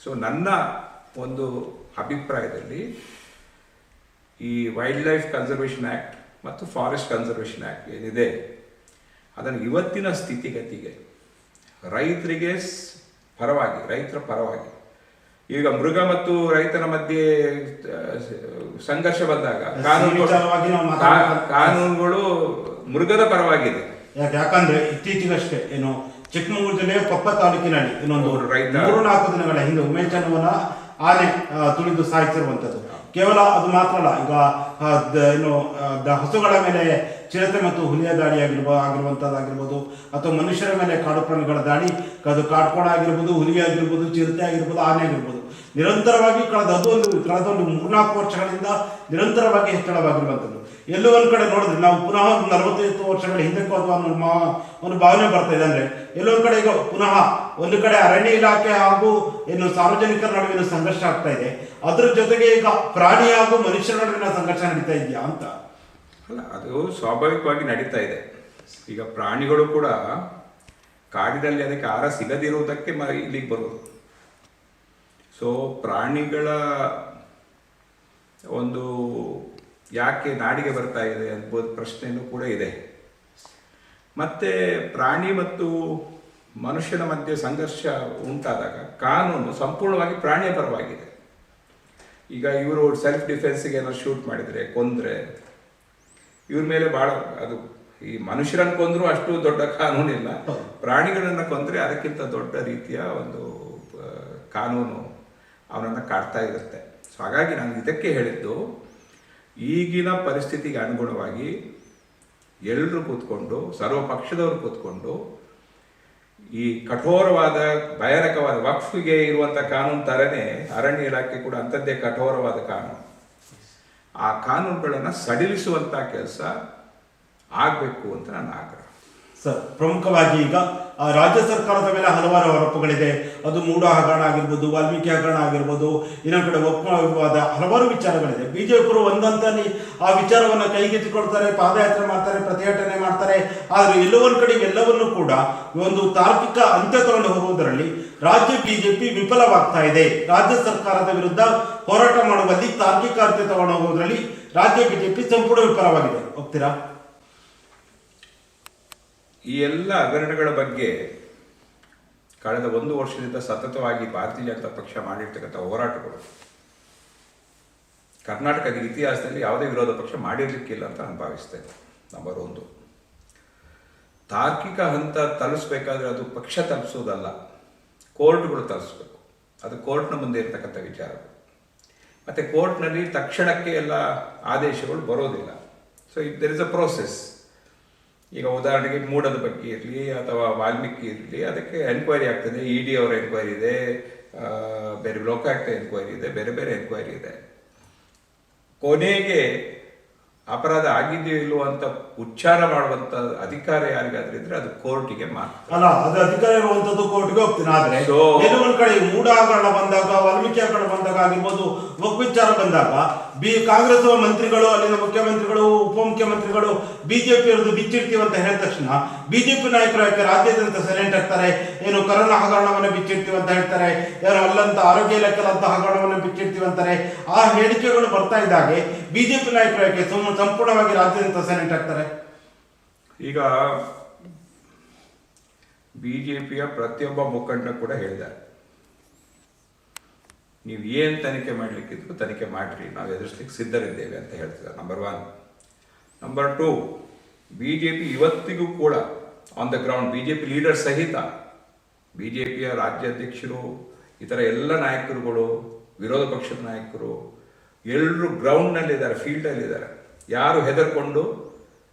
ಸೊ ನನ್ನ ಒಂದು ಅಭಿಪ್ರಾಯದಲ್ಲಿ ಈ ವೈಲ್ಡ್ ಲೈಫ್ ಕನ್ಸರ್ವೇಷನ್ ಆ್ಯಕ್ಟ್ ಮತ್ತು ಫಾರೆಸ್ಟ್ ಕನ್ಸರ್ವೇಷನ್ ಆ್ಯಕ್ಟ್ ಏನಿದೆ ಅದನ್ನು ಇವತ್ತಿನ ಸ್ಥಿತಿಗತಿಗೆ ರೈತರ ಪರವಾಗಿ ಈಗ ಮೃಗ ಮತ್ತು ರೈತನ ಮಧ್ಯೆ ಸಂಘರ್ಷ ಬಂದಾಗ ಕಾನೂನುಗಳು ಮೃಗದ ಪರವಾಗಿದೆ. ಯಾಕಂದ್ರೆ ಇತ್ತೀಚೆಗಷ್ಟೇ ಏನು ಚಿಕ್ಕಮಗಳೂರು ಜಿಲ್ಲೆಯ ಕೊಪ್ಪ ತಾಲೂಕಿನಲ್ಲಿ ಇನ್ನೊಂದು 3-4 ದಿನಗಳ ಹಿಂದೆ ಉಮೇಶ್ ಅನ್ನುವನ ಆನೆ ತುಳಿದು ಸಾಯಿಸಿರುವಂಥದ್ದು. ಕೇವಲ ಅದು ಮಾತ್ರ ಅಲ್ಲ, ಈಗ ಏನು ಹಸುಗಳ ಮೇಲೆ ಚಿರತೆ ಮತ್ತು ಹುಲಿಯ ದಾಳಿ ಆಗಿರುವಂಥದ್ದಾಗಿರ್ಬೋದು, ಅಥವಾ ಮನುಷ್ಯರ ಮೇಲೆ ಕಾಡು ಪ್ರಾಣಿಗಳ ದಾಳಿ, ಅದು ಕಾಡ್ಕೋಣ ಆಗಿರ್ಬೋದು, ಹುಲಿ ಆಗಿರ್ಬೋದು, ಚಿರತೆ ಆಗಿರ್ಬೋದು, ಆನೆ ಆಗಿರ್ಬೋದು, ನಿರಂತರವಾಗಿ ಕಳೆದ 3-4 ವರ್ಷಗಳಿಂದ ನಿರಂತರವಾಗಿ ಹೆಚ್ಚಳವಾಗಿರುವಂಥದ್ದು. ಎಲ್ಲೋ ಒಂದು ಕಡೆ ನೋಡಿದ್ರೆ ನಾವು ಪುನಃ ಒಂದು 45 ವರ್ಷಗಳ ಹಿಂದಕ್ಕೆ ಅಥವಾ ಒಂದು ಭಾವನೆ ಬರ್ತಾ ಇದೆ. ಅಂದ್ರೆ ಎಲ್ಲೋ ಒಂದು ಕಡೆ ಈಗ ಪುನಃ ಒಂದು ಕಡೆ ಅರಣ್ಯ ಇಲಾಖೆ ಹಾಗೂ ಏನು ಸಾರ್ವಜನಿಕರ ನಡುವಿನ ಸಂಘರ್ಷ ಆಗ್ತಾ ಇದೆ, ಅದ್ರ ಜೊತೆಗೆ ಈಗ ಪ್ರಾಣಿ ಹಾಗೂ ಮನುಷ್ಯರ ನಡುವಿನ ಸಂಘರ್ಷ ನಡೀತಾ ಇದೆಯಾ ಅಂತ. ಅಲ್ಲ, ಅದು ಸ್ವಾಭಾವಿಕವಾಗಿ ನಡೀತಾ ಇದೆ. ಈಗ ಪ್ರಾಣಿಗಳು ಕೂಡ ಕಾಡಿನಲ್ಲಿ ಅದಕ್ಕೆ ಆಹಾರ ಸಿಗದಿರುವುದಕ್ಕೆ ಇಲ್ಲಿಗೆ ಬರೋದು. ಸೊ ಪ್ರಾಣಿಗಳ ಒಂದು ಯಾಕೆ ನಾಡಿಗೆ ಬರ್ತಾ ಇದೆ ಅನ್ಬೋದು ಪ್ರಶ್ನೆಯೂ ಕೂಡ ಇದೆ. ಮತ್ತೆ ಪ್ರಾಣಿ ಮತ್ತು ಮನುಷ್ಯನ ಮಧ್ಯೆ ಸಂಘರ್ಷ ಉಂಟಾದಾಗ ಕಾನೂನು ಸಂಪೂರ್ಣವಾಗಿ ಪ್ರಾಣಿಯ ಪರವಾಗಿದೆ. ಈಗ ಇವರು ಸೆಲ್ಫ್ ಡಿಫೆನ್ಸ್ಗೆ ಏನೋ ಶೂಟ್ ಮಾಡಿದರೆ ಕೊಂದರೆ ಇವ್ರ ಮೇಲೆ ಭಾಳ ಅದು ಈ ಮನುಷ್ಯರನ್ನು ಕೊಂದರೂ ಅಷ್ಟು ದೊಡ್ಡ ಕಾನೂನಿಲ್ಲ, ಪ್ರಾಣಿಗಳನ್ನು ಕೊಂದರೆ ಅದಕ್ಕಿಂತ ದೊಡ್ಡ ರೀತಿಯ ಒಂದು ಕಾನೂನು ಅವನನ್ನು ಕಾಡ್ತಾ ಇರುತ್ತೆ. ಸೊ ಹಾಗಾಗಿ ನಾನು ಇದಕ್ಕೆ ಹೇಳಿದ್ದು, ಈಗಿನ ಪರಿಸ್ಥಿತಿಗೆ ಅನುಗುಣವಾಗಿ ಎಲ್ಲರೂ ಕೂತ್ಕೊಂಡು, ಸರ್ವ ಪಕ್ಷದವರು ಕೂತ್ಕೊಂಡು, ಈ ಕಠೋರವಾದ ಭಯಾನಕವಾದ ವಕ್ಫ್ಗೆ ಇರುವಂಥ ಕಾನೂನು ಥರನೇ ಅರಣ್ಯ ಇಲಾಖೆ ಕೂಡ ಅಂಥದ್ದೇ ಕಠೋರವಾದ ಕಾನೂನು. ಆ ಕಾನೂನುಗಳನ್ನು ಸಡಿಲಿಸುವಂಥ ಕೆಲಸ ಆಗಬೇಕು ಅಂತ ನನ್ನ ಆಗ್ರಹ. ಸರ್, ಪ್ರಮುಖವಾಗಿ ಈಗ ರಾಜ್ಯ ಸರ್ಕಾರದ ಮೇಲೆ ಹಲವಾರು ಆರೋಪಗಳಿದೆ. ಅದು ಮೂಡ ಹಗರಣ ಆಗಿರ್ಬೋದು, ವಾಲ್ಮೀಕಿ ಹಗರಣ ಆಗಿರ್ಬೋದು, ಇನ್ನೊಂದು ಕಡೆ ಒಪ್ಪಂದ ವಿವಾದ, ಹಲವಾರು ವಿಚಾರಗಳಿದೆ. ಬಿಜೆಪಿಯವರು ಒಂದಂತಲ್ಲಿ ಆ ವಿಚಾರವನ್ನು ಕೈಗೆತ್ತಿಕೊಳ್ತಾರೆ, ಪಾದಯಾತ್ರೆ ಮಾಡ್ತಾರೆ, ಪ್ರತಿಭಟನೆ ಮಾಡ್ತಾರೆ. ಆದರೆ ಎಲ್ಲೋ ಒಂದು ಕಡೆ ಎಲ್ಲವನ್ನೂ ಕೂಡ ಒಂದು ತಾರ್ಕಿಕ ಅಂತ್ಯ ತಗೊಂಡು ಹೋಗುವುದರಲ್ಲಿ ರಾಜ್ಯ ಬಿಜೆಪಿ ವಿಫಲವಾಗ್ತಾ ಇದೆ. ರಾಜ್ಯ ಸರ್ಕಾರದ ವಿರುದ್ಧ ಹೋರಾಟ ಮಾಡುವಲ್ಲಿ ತಾರ್ಕಿಕ ಅಂತ್ಯ ತಗೊಂಡು ಹೋಗುವುದರಲ್ಲಿ ರಾಜ್ಯ ಬಿಜೆಪಿ ಸಂಪೂರ್ಣ ವಿಫಲವಾಗಿದೆ. ಹೋಗ್ತೀರಾ? ಈ ಎಲ್ಲ ಹಗರಣಗಳ ಬಗ್ಗೆ ಕಳೆದ 1 ವರ್ಷದಿಂದ ಸತತವಾಗಿ ಭಾರತೀಯ ಜನತಾ ಪಕ್ಷ ಮಾಡಿರ್ತಕ್ಕಂಥ ಹೋರಾಟಗಳು ಕರ್ನಾಟಕದ ಇತಿಹಾಸದಲ್ಲಿ ಯಾವುದೇ ವಿರೋಧ ಪಕ್ಷ ಮಾಡಿರಲಿಕ್ಕಿಲ್ಲ ಅಂತ ನಾನು ಭಾವಿಸ್ತೇನೆ. ನಂಬರ್ 1. ತಾರ್ಕಿಕ ಹಂತ ತಲುಪಿಸ್ಬೇಕಾದ್ರೆ ಅದು ಪಕ್ಷ ತಲುಪಿಸೋದಲ್ಲ, ಕೋರ್ಟ್ಗಳು ತಲುಪಿಸ್ಬೇಕು. ಅದು ಕೋರ್ಟ್ನ ಮುಂದೆ ಇರತಕ್ಕಂಥ ವಿಚಾರ. ಮತ್ತು ಕೋರ್ಟ್ನಲ್ಲಿ ತಕ್ಷಣಕ್ಕೆ ಎಲ್ಲ ಆದೇಶಗಳು ಬರೋದಿಲ್ಲ. So there is a process. ಈಗ ಉದಾಹರಣೆಗೆ ಮೂಡದ ಬಗ್ಗೆ ಇರಲಿ ಅಥವಾ ವಾಲ್ಮೀಕಿ ಇರಲಿ, ಅದಕ್ಕೆ ಎನ್ಕ್ವೈರಿ ಆಗ್ತದೆ. ED ಅವರ ಎನ್ಕ್ವೈರಿ ಇದೆ, ಬೇರೆ ಲೋಕಾಯುಕ್ತ ಎನ್ಕ್ವೈರಿ ಇದೆ, ಬೇರೆ ಬೇರೆ ಎನ್ಕ್ವೈರಿ ಇದೆ. ಕೊನೆಗೆ ಅಪರಾಧ ಆಗಿದೆಯೋ ಇಲ್ಲವೋ ಅಂತ ಉಚ್ಚಾರ ಮಾಡುವಂತ ಅಧಿಕಾರ ಯಾರಿಗಾದ್ರೂ ಇದ್ರೆ ಅದು ಕೋರ್ಟಿಗೆ ಮಾತ್ರ. ಅಲ್ಲ, ಅದು ಅಧಿಕಾರ ಇರುವಂತದ್ದು ಕೋರ್ಟ್ಗೆ ಹೋಗ್ತೀನಿ. ಆದ್ರೆ ಎಲ್ಲೋ ಒಂದ್ ಕಡೆ ಮೂಡ ಹಗರಣ ಬಂದಾಗ, ವಾಲ್ಮೀಕಿ ಹಗರಣ ಬಂದಾಗ ಆಗಿರ್ಬೋದು, ವಿಚಾರ ಬಂದಾಗ ಕಾಂಗ್ರೆಸ್ ಮಂತ್ರಿಗಳು, ಅಲ್ಲಿನ ಮುಖ್ಯಮಂತ್ರಿಗಳು, ಉಪಮುಖ್ಯಮಂತ್ರಿಗಳು ಬಿಜೆಪಿ ಇರೋದು ಬಿಚ್ಚಿಡ್ತೀವಿ ಅಂತ ಹೇಳಿದ ತಕ್ಷಣ ಬಿಜೆಪಿ ನಾಯಕರು ಯಾಕೆ ರಾಜ್ಯಾದ್ಯಂತ ಸೈಲೆಂಟ್ ಆಗ್ತಾರೆ? ಏನು ಕರೋನಾ ಹಗರಣವನ್ನು ಬಿಚ್ಚಿಡ್ತೀವಿ ಅಂತ ಹೇಳ್ತಾರೆ, ಏನೋ ಅಲ್ಲಂತ ಆರೋಗ್ಯ ಇಲಾಖೆಲಂತ ಹಗರಣವನ್ನು ಬಿಚ್ಚಿಡ್ತೀವಿ ಅಂತಾರೆ. ಆ ಹೇಳಿಕೆಗಳು ಬರ್ತಾ ಇದ್ದಾಗೆ ಬಿಜೆಪಿ ನಾಯಕರು ಯಾಕೆ ಸಂಪೂರ್ಣವಾಗಿ ರಾಜ್ಯಾದ್ಯಂತ ಸೈಲೆಂಟ್ ಆಗ್ತಾರೆ? ಈಗ ಬಿಜೆಪಿಯ ಪ್ರತಿಯೊಬ್ಬ ಮುಖಂಡ ಕೂಡ ಹೇಳಿದ್ದಾರೆ, ನೀವು ಏನು ತನಿಖೆ ಮಾಡಲಿಕ್ಕಿದ್ರು ತನಿಖೆ ಮಾಡಿರಿ, ನಾವು ಎದುರಿಸ್ಲಿಕ್ಕೆ ಸಿದ್ಧರಿದ್ದೇವೆ ಅಂತ ಹೇಳ್ತಿದ್ದಾರೆ. ನಂಬರ್ 1. ನಂಬರ್ 2, ಬಿಜೆಪಿ ಇವತ್ತಿಗೂ ಕೂಡ on the ground, BJP leader ಸಹಿತ, ಬಿಜೆಪಿಯ ರಾಜ್ಯಾಧ್ಯಕ್ಷರು, ಇತರ ಎಲ್ಲ ನಾಯಕರುಗಳು, ವಿರೋಧ ಪಕ್ಷದ ನಾಯಕರು ಎಲ್ಲರೂ ಗ್ರೌಂಡ್ನಲ್ಲಿದ್ದಾರೆ, ಫೀಲ್ಡಲ್ಲಿದ್ದಾರೆ. ಯಾರು ಹೆದರ್ಕೊಂಡು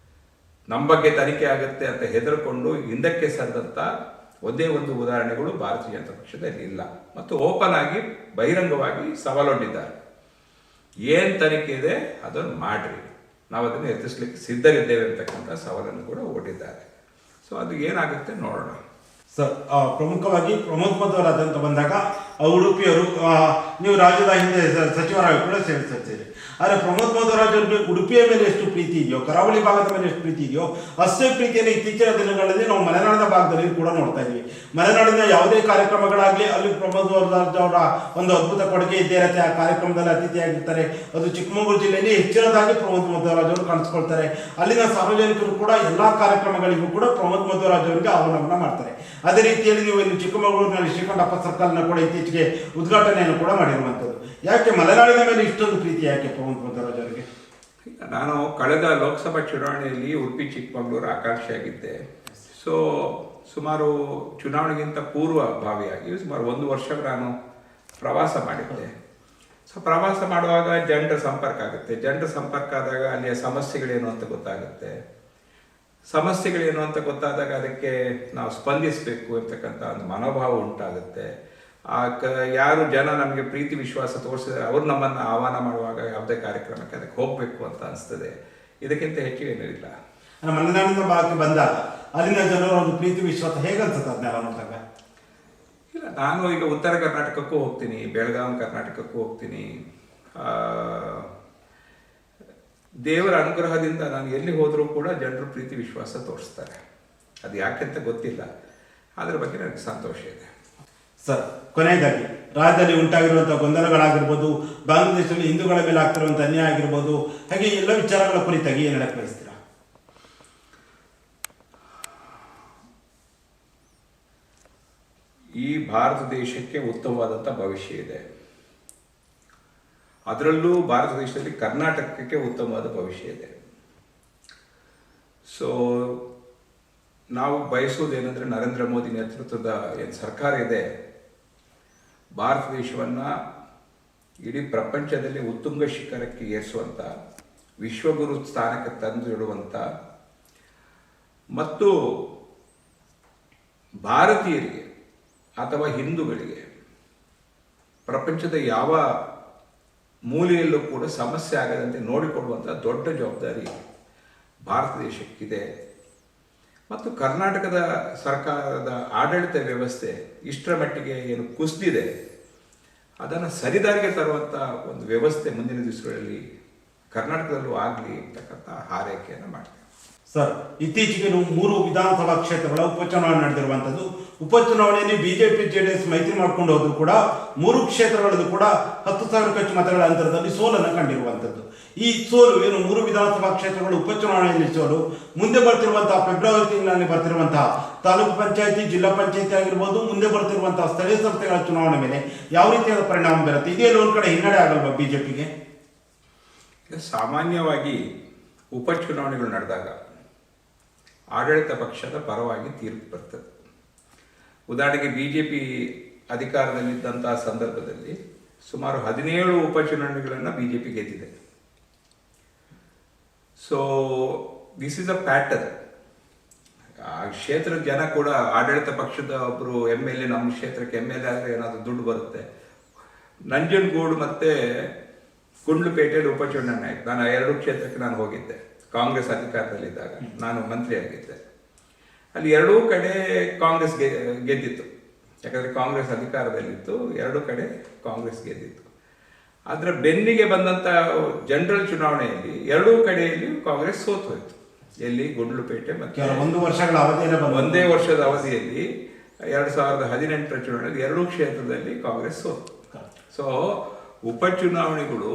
ನಮ್ಮ ಬಗ್ಗೆ ತನಿಖೆ ಆಗುತ್ತೆ ಅಂತ ಹೆದರ್ಕೊಂಡು ಹಿಂದಕ್ಕೆ ಸರಿದಂಥ ಒಂದೇ ಒಂದು ಉದಾಹರಣೆಗಳು ಭಾರತೀಯ ಜನತಾ ಪಕ್ಷದಲ್ಲಿ ಇಲ್ಲ. ಮತ್ತು ಓಪನ್ ಆಗಿ ಬಹಿರಂಗವಾಗಿ ಸವಾಲೊಡ್ಡಿದ್ದಾರೆ. ಏನು ತನಿಖೆ ಇದೆ ಅದನ್ನು ಮಾಡ್ರಿ, ನಾವು ಅದನ್ನು ಎದುರಿಸಲಿಕ್ಕೆ ಸಿದ್ಧರಿದ್ದೇವೆ ಅಂತಕ್ಕಂಥ ಸವಾಲನ್ನು ಕೂಡ ಒಡ್ಡಿದ್ದಾರೆ. ಸೊ ಅದು ಏನಾಗುತ್ತೆ ನೋಡೋಣ. ಸರ್, ಪ್ರಮುಖವಾಗಿ ಪ್ರಮೋದ್ ಮಧ್ವರಾಜ್ ಅಂತ ಬಂದಾಗ ಉಡುಪಿಯವರು, ನೀವು ರಾಜ್ಯದ ಹಿಂದೆ ಸಚಿವರಾಗಿ ಕೂಡ ಸೇರಿಸಿದ್ದೀರಿ. ಆದರೆ ಪ್ರಮೋದ್ ಮಧ್ವರಾಜ್ ಅವರಿಗೆ ಉಡುಪಿಯ ಮೇಲೆ ಎಷ್ಟು ಪ್ರೀತಿ ಇದೆಯೋ, ಕರಾವಳಿ ಭಾಗದ ಮೇಲೆ ಎಷ್ಟು ಪ್ರೀತಿ ಇದೆಯೋ ಅಷ್ಟೇ ಪ್ರೀತಿಯನ್ನು ಇತ್ತೀಚಿನ ದಿನಗಳಲ್ಲಿ ನಾವು ಮಲೆನಾಡಿನ ಭಾಗದಲ್ಲಿ ಕೂಡ ನೋಡ್ತಾ ಇದ್ದೀವಿ. ಮಲೆನಾಡಿನ ಯಾವುದೇ ಕಾರ್ಯಕ್ರಮಗಳಾಗಲಿ ಅಲ್ಲಿ ಪ್ರಮೋದ್ ಮಧ್ವರಾಜ್ ಅವರ ಒಂದು ಅದ್ಭುತ ಕೊಡುಗೆ ಇದ್ದೇ ಇರುತ್ತೆ. ಆ ಕಾರ್ಯಕ್ರಮದಲ್ಲಿ ಅತಿಥಿಯಾಗಿರ್ತಾರೆ. ಅದು ಚಿಕ್ಕಮಗಳೂರು ಜಿಲ್ಲೆಯಲ್ಲಿ ಹೆಚ್ಚಿನದಾಗಿ ಪ್ರಮೋದ್ ಮಧ್ವರಾಜ್ ಅವರು ಕಾಣಿಸ್ಕೊಳ್ತಾರೆ. ಅಲ್ಲಿನ ಸಾರ್ವಜನಿಕರು ಕೂಡ ಎಲ್ಲ ಕಾರ್ಯಕ್ರಮಗಳಿಗೂ ಕೂಡ ಪ್ರಮೋದ್ ಮಧ್ವರಾಜ್ ಅವರಿಗೆ ಆಹ್ವಾನವನ್ನು ಮಾಡ್ತಾರೆ. ಅದೇ ರೀತಿಯಲ್ಲಿ ನೀವು ಇಲ್ಲಿ ಚಿಕ್ಕಮಗಳೂರಿನಲ್ಲಿ ಶ್ರೀಕಂಠಪ್ಪ ಸರ್ಕಲ್ನ ಕೂಡ ಇತ್ತೀಚೆಗೆ ಉದ್ಘಾಟನೆಯನ್ನು ಕೂಡ ಮಾಡಿರುವಂಥದ್ದು. ಯಾಕೆ ಮಲೆನಾಡಿನ ಮೇಲೆ ಇಷ್ಟೊಂದು ಪ್ರೀತಿ ಯಾಕೆ ಪ್ರಮೋದ್ ಮಧ್ವರಾಜ್ ಅವರಿಗೆ? ನಾನು ಕಳೆದ ಲೋಕಸಭಾ ಚುನಾವಣೆಯಲ್ಲಿ ಉಡುಪಿ ಚಿಕ್ಕಮಗಳೂರು ಆಕಾಂಕ್ಷಿಯಾಗಿದ್ದೆ. ಸೊ ಸುಮಾರು ಚುನಾವಣೆಗಿಂತ ಪೂರ್ವಭಾವಿಯಾಗಿ ಸುಮಾರು 1 ವರ್ಷ ನಾನು ಪ್ರವಾಸ ಮಾಡಿದ್ದೆ. ಸೊ ಪ್ರವಾಸ ಮಾಡುವಾಗ ಜನರ ಸಂಪರ್ಕ ಆಗುತ್ತೆ. ಜನರ ಸಂಪರ್ಕ ಆದಾಗ ಅಲ್ಲಿಯ ಸಮಸ್ಯೆಗಳೇನು ಅಂತ ಗೊತ್ತಾಗುತ್ತೆ. ಸಮಸ್ಯೆಗಳೇನು ಅಂತ ಗೊತ್ತಾದಾಗ ಅದಕ್ಕೆ ನಾವು ಸ್ಪಂದಿಸಬೇಕು ಅಂತಕ್ಕಂಥ ಒಂದು ಮನೋಭಾವ ಉಂಟಾಗುತ್ತೆ. ಯಾರು ಜನ ನಮಗೆ ಪ್ರೀತಿ ವಿಶ್ವಾಸ ತೋರಿಸಿದರೆ ಅವರು ನಮ್ಮನ್ನು ಆಹ್ವಾನ ಮಾಡುವಾಗ ಯಾವುದೇ ಕಾರ್ಯಕ್ರಮಕ್ಕೆ ಅದಕ್ಕೆ ಹೋಗಬೇಕು ಅಂತ ಅನಿಸ್ತದೆ. ಇದಕ್ಕಿಂತ ಹೆಚ್ಚೇನೂ ಇಲ್ಲ. ಮಲೆನಾಡಿನ ಭಾಗಕ್ಕೆ ಬಂದಾಗ ಅಲ್ಲಿನ ಜನರ ಒಂದು ಪ್ರೀತಿ ವಿಶ್ವಾಸ ಹೇಗನ್ಸುತ್ತೆ ಅದನ್ನೆಲ್ಲ ನೋಡಿದಾಗ? ಇಲ್ಲ, ನಾನು ಈಗ ಉತ್ತರ ಕರ್ನಾಟಕಕ್ಕೂ ಹೋಗ್ತೀನಿ, ಬೆಳಗಾವಿ ಕರ್ನಾಟಕಕ್ಕೂ ಹೋಗ್ತೀನಿ. ದೇವರ ಅನುಗ್ರಹದಿಂದ ನಾನು ಎಲ್ಲಿ ಹೋದರೂ ಕೂಡ ಜನರು ಪ್ರೀತಿ ವಿಶ್ವಾಸ ತೋರಿಸ್ತಾರೆ. ಅದು ಯಾಕೆಂತ ಗೊತ್ತಿಲ್ಲ, ಅದರ ಬಗ್ಗೆ ನನಗೆ ಸಂತೋಷ ಇದೆ. ಸರ್, ಕೊನೆಯದಾಗಿ ರಾಜ್ಯದಲ್ಲಿ ಉಂಟಾಗಿರುವಂಥ ಗೊಂದಲಗಳಾಗಿರ್ಬೋದು, ಬಾಂಗ್ಲಾದೇಶದಲ್ಲಿ ಹಿಂದೂಗಳ ಮೇಲೆ ಆಗ್ತಿರುವಂಥ ಅನ್ಯಾಯ ಆಗಿರ್ಬೋದು, ಹಾಗೆ ಎಲ್ಲ ವಿಚಾರಗಳ ಕುರಿತಾಗಿ ಏನು ಹೇಳಕ್ಕೆ ಬಯಸ್ತೀರಾ? ಈ ಭಾರತ ದೇಶಕ್ಕೆ ಉತ್ತಮವಾದಂಥ ಭವಿಷ್ಯ ಇದೆ. ಅದರಲ್ಲೂ ಭಾರತ ದೇಶದಲ್ಲಿ ಕರ್ನಾಟಕಕ್ಕೆ ಉತ್ತಮವಾದ ಭವಿಷ್ಯ ಇದೆ. ಸೊ ನಾವು ಬಯಸೋದೇನೆಂದರೆ ನರೇಂದ್ರ ಮೋದಿ ನೇತೃತ್ವದ ಏನು ಸರ್ಕಾರ ಇದೆ, ಭಾರತ ದೇಶವನ್ನು ಇಡೀ ಪ್ರಪಂಚದಲ್ಲಿ ಉತ್ತುಂಗ ಶಿಖರಕ್ಕೆ ಏರಿಸುವಂಥ, ವಿಶ್ವಗುರು ಸ್ಥಾನಕ್ಕೆ ತಂದಿಡುವಂಥ ಮತ್ತು ಭಾರತೀಯರಿಗೆ ಅಥವಾ ಹಿಂದೂಗಳಿಗೆ ಪ್ರಪಂಚದ ಯಾವ ಮೂಲೆಯಲ್ಲೂ ಕೂಡ ಸಮಸ್ಯೆ ಆಗದಂತೆ ನೋಡಿಕೊಳ್ಳುವಂಥ ದೊಡ್ಡ ಜವಾಬ್ದಾರಿ ಭಾರತ ದೇಶಕ್ಕಿದೆ. ಮತ್ತು ಕರ್ನಾಟಕದ ಸರ್ಕಾರದ ಆಡಳಿತ ವ್ಯವಸ್ಥೆ ಇಷ್ಟರ ಮಟ್ಟಿಗೆ ಏನು ಕುಸಿದಿದೆ, ಅದನ್ನು ಸರಿದಾರಿಗೆ ತರುವಂಥ ಒಂದು ವ್ಯವಸ್ಥೆ ಮುಂದಿನ ದಿವಸಗಳಲ್ಲಿ ಕರ್ನಾಟಕದಲ್ಲೂ ಆಗಲಿ ಅಂತಕ್ಕಂಥ ಹಾರೈಕೆಯನ್ನು ಮಾಡ್ತೇವೆ. ಸರ್, ಇತ್ತೀಚೆಗೆ 3 ವಿಧಾನಸಭಾ ಕ್ಷೇತ್ರಗಳ ಉಪಚುನಾವಣೆ ನಡೆದಿರುವಂಥದ್ದು. ಉಪಚುನಾವಣೆಯಲ್ಲಿ ಬಿಜೆಪಿ ಜೆಡಿಎಸ್ ಮೈತ್ರಿ ಮಾಡ್ಕೊಂಡು ಹೋದ್ರು ಕೂಡ 3 ಕ್ಷೇತ್ರಗಳಲ್ಲೂ ಕೂಡ 10,000 ಖರ್ಚು ಮತಗಳ ಅಂತರದಲ್ಲಿ ಸೋಲನ್ನು ಕಂಡಿರುವಂಥದ್ದು. ಈ ಸೋಲು ಏನು 3 ವಿಧಾನಸಭಾ ಕ್ಷೇತ್ರಗಳು ಉಪಚುನಾವಣೆಯಲ್ಲಿ ಸೋಲು, ಮುಂದೆ ಬರ್ತಿರುವಂತಹ ಫೆಬ್ರವರಿ ತಿಂಗಳಲ್ಲಿ ಬರ್ತಿರುವಂತಹ ತಾಲೂಕು ಪಂಚಾಯತಿ, ಜಿಲ್ಲಾ ಪಂಚಾಯತಿ ಆಗಿರ್ಬೋದು, ಮುಂದೆ ಬರ್ತಿರುವಂತಹ ಸ್ಥಳೀಯ ಸಂಸ್ಥೆಗಳ ಚುನಾವಣೆ ಮೇಲೆ ಯಾವ ರೀತಿಯಾದ ಪರಿಣಾಮ ಬೀರುತ್ತೆ? ಇದೆಲ್ಲ ಒಂದು ಕಡೆ ಹಿನ್ನಡೆ ಆಗಲ್ವಾ ಬಿಜೆಪಿಗೆ? ಸಾಮಾನ್ಯವಾಗಿ ಉಪಚುನಾವಣೆಗಳು ನಡೆದಾಗ ಆಡಳಿತ ಪಕ್ಷದ ಪರವಾಗಿ ತೀರ್ಪು ಬರ್ತದೆ. ಉದಾಹರಣೆಗೆ ಬಿಜೆಪಿ ಅಧಿಕಾರದಲ್ಲಿದ್ದಂತಹ ಸಂದರ್ಭದಲ್ಲಿ ಸುಮಾರು 17 ಉಪಚುನಾವಣೆಗಳನ್ನು ಬಿಜೆಪಿ ಗೆದ್ದಿದೆ. So this is a pattern. ಆ ಕ್ಷೇತ್ರದ ಜನ ಕೂಡ ಆಡಳಿತ ಪಕ್ಷದ ಒಬ್ಬರು MLA, ನಮ್ಮ ಕ್ಷೇತ್ರಕ್ಕೆ MLA ಆದರೆ ಏನಾದರೂ ದುಡ್ಡು ಬರುತ್ತೆ. ನಂಜನಗೂಡು ಮತ್ತು ಗುಂಡ್ಲುಪೇಟೆಯಲ್ಲಿ ಉಪಚುನಾವಣೆ ಆಯಿತು. ನಾನು 2 ಕ್ಷೇತ್ರಕ್ಕೆ ನಾನು ಹೋಗಿದ್ದೆ ಕಾಂಗ್ರೆಸ್ ಅಧಿಕಾರದಲ್ಲಿದ್ದಾಗ, ನಾನು ಮಂತ್ರಿ ಆಗಿದ್ದೆ. ಅಲ್ಲಿ 2 ಕಡೆ ಕಾಂಗ್ರೆಸ್ ಗೆದ್ದಿತ್ತು. ಯಾಕಂದರೆ ಕಾಂಗ್ರೆಸ್ ಅಧಿಕಾರದಲ್ಲಿತ್ತು, 2 ಕಡೆ ಕಾಂಗ್ರೆಸ್ ಗೆದ್ದಿತ್ತು. ಅದರ ಬೆನ್ನಿಗೆ ಬಂದಂಥ ಜನರಲ್ ಚುನಾವಣೆಯಲ್ಲಿ 2 ಕಡೆಯಲ್ಲಿ ಕಾಂಗ್ರೆಸ್ ಸೋತು ಹೋಯಿತು. ಎಲ್ಲಿ? ಗುಂಡ್ಲುಪೇಟೆ ಮತ್ತು ಒಂದೇ ವರ್ಷದ ಅವಧಿಯಲ್ಲಿ 2018ರ ಚುನಾವಣೆಯಲ್ಲಿ 2 ಕ್ಷೇತ್ರದಲ್ಲಿ ಕಾಂಗ್ರೆಸ್ ಸೋತು. ಸೊ ಉಪಚುನಾವಣೆಗಳು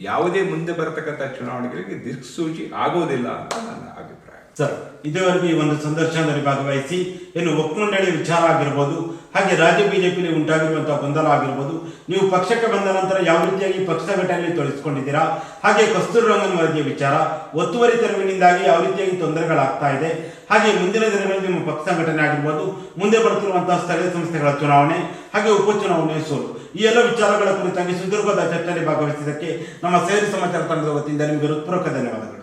ಯಾವುದೇ ಮುಂದೆ ಬರತಕ್ಕಂಥ ಚುನಾವಣೆಗಳಿಗೆ ದಿಕ್ಸೂಚಿ ಆಗೋದಿಲ್ಲ ಅಂತ ನನ್ನ ಅಭಿಪ್ರಾಯ. ಸರ್, ಇದುವರೆಗೂ ಈ ಒಂದು ಸಂದರ್ಶನದಲ್ಲಿ ಭಾಗವಹಿಸಿ ಏನು ಒಕ್ಕಮಂಡಳಿ ವಿಚಾರ ಆಗಿರ್ಬೋದು, ಹಾಗೆ ರಾಜ್ಯ ಬಿಜೆಪಿಯಲ್ಲಿ ಉಂಟಾಗಿರುವಂತಹ ಗೊಂದಲ ಆಗಿರ್ಬೋದು, ನೀವು ಪಕ್ಷಕ್ಕೆ ಬಂದ ನಂತರ ಯಾವ ರೀತಿಯಾಗಿ ಪಕ್ಷ ಸಂಘಟನೆಯಲ್ಲಿ ತೊಡಗಿಸಿಕೊಂಡಿದ್ದೀರಾ, ಹಾಗೆ ಕಸ್ತೂರಿ ರಂಗನ್ ವರದಿಯ ವಿಚಾರ, ಒತ್ತುವರಿ ತೆರವಿನಿಂದಾಗಿ ಯಾವ ರೀತಿಯಾಗಿ ತೊಂದರೆಗಳಾಗ್ತಾ ಇದೆ, ಹಾಗೆ ಮುಂದಿನ ದಿನಗಳಲ್ಲಿ ನಿಮ್ಮ ಪಕ್ಷ ಸಂಘಟನೆ ಆಗಿರ್ಬೋದು, ಮುಂದೆ ಬರ್ತಿರುವಂತಹ ಸ್ಥಳೀಯ ಸಂಸ್ಥೆಗಳ ಚುನಾವಣೆ, ಹಾಗೆ ಉಪಚುನಾವಣೆ ಸೋಲು, ಈ ಎಲ್ಲ ವಿಚಾರಗಳ ಕುರಿತಾಗಿ ಸುದೀರ್ಘವಾದ ಚರ್ಚೆಯಲ್ಲಿ ಭಾಗವಹಿಸಿದ್ದಕ್ಕೆ ನಮ್ಮ ಸೇರಿ ಸಮಾಚಾರ ತಂಡದ ವತಿಯಿಂದ ನಿಮಗೆ ಹೃತ್ಪೂರ್ವಕ ಧನ್ಯವಾದಗಳು.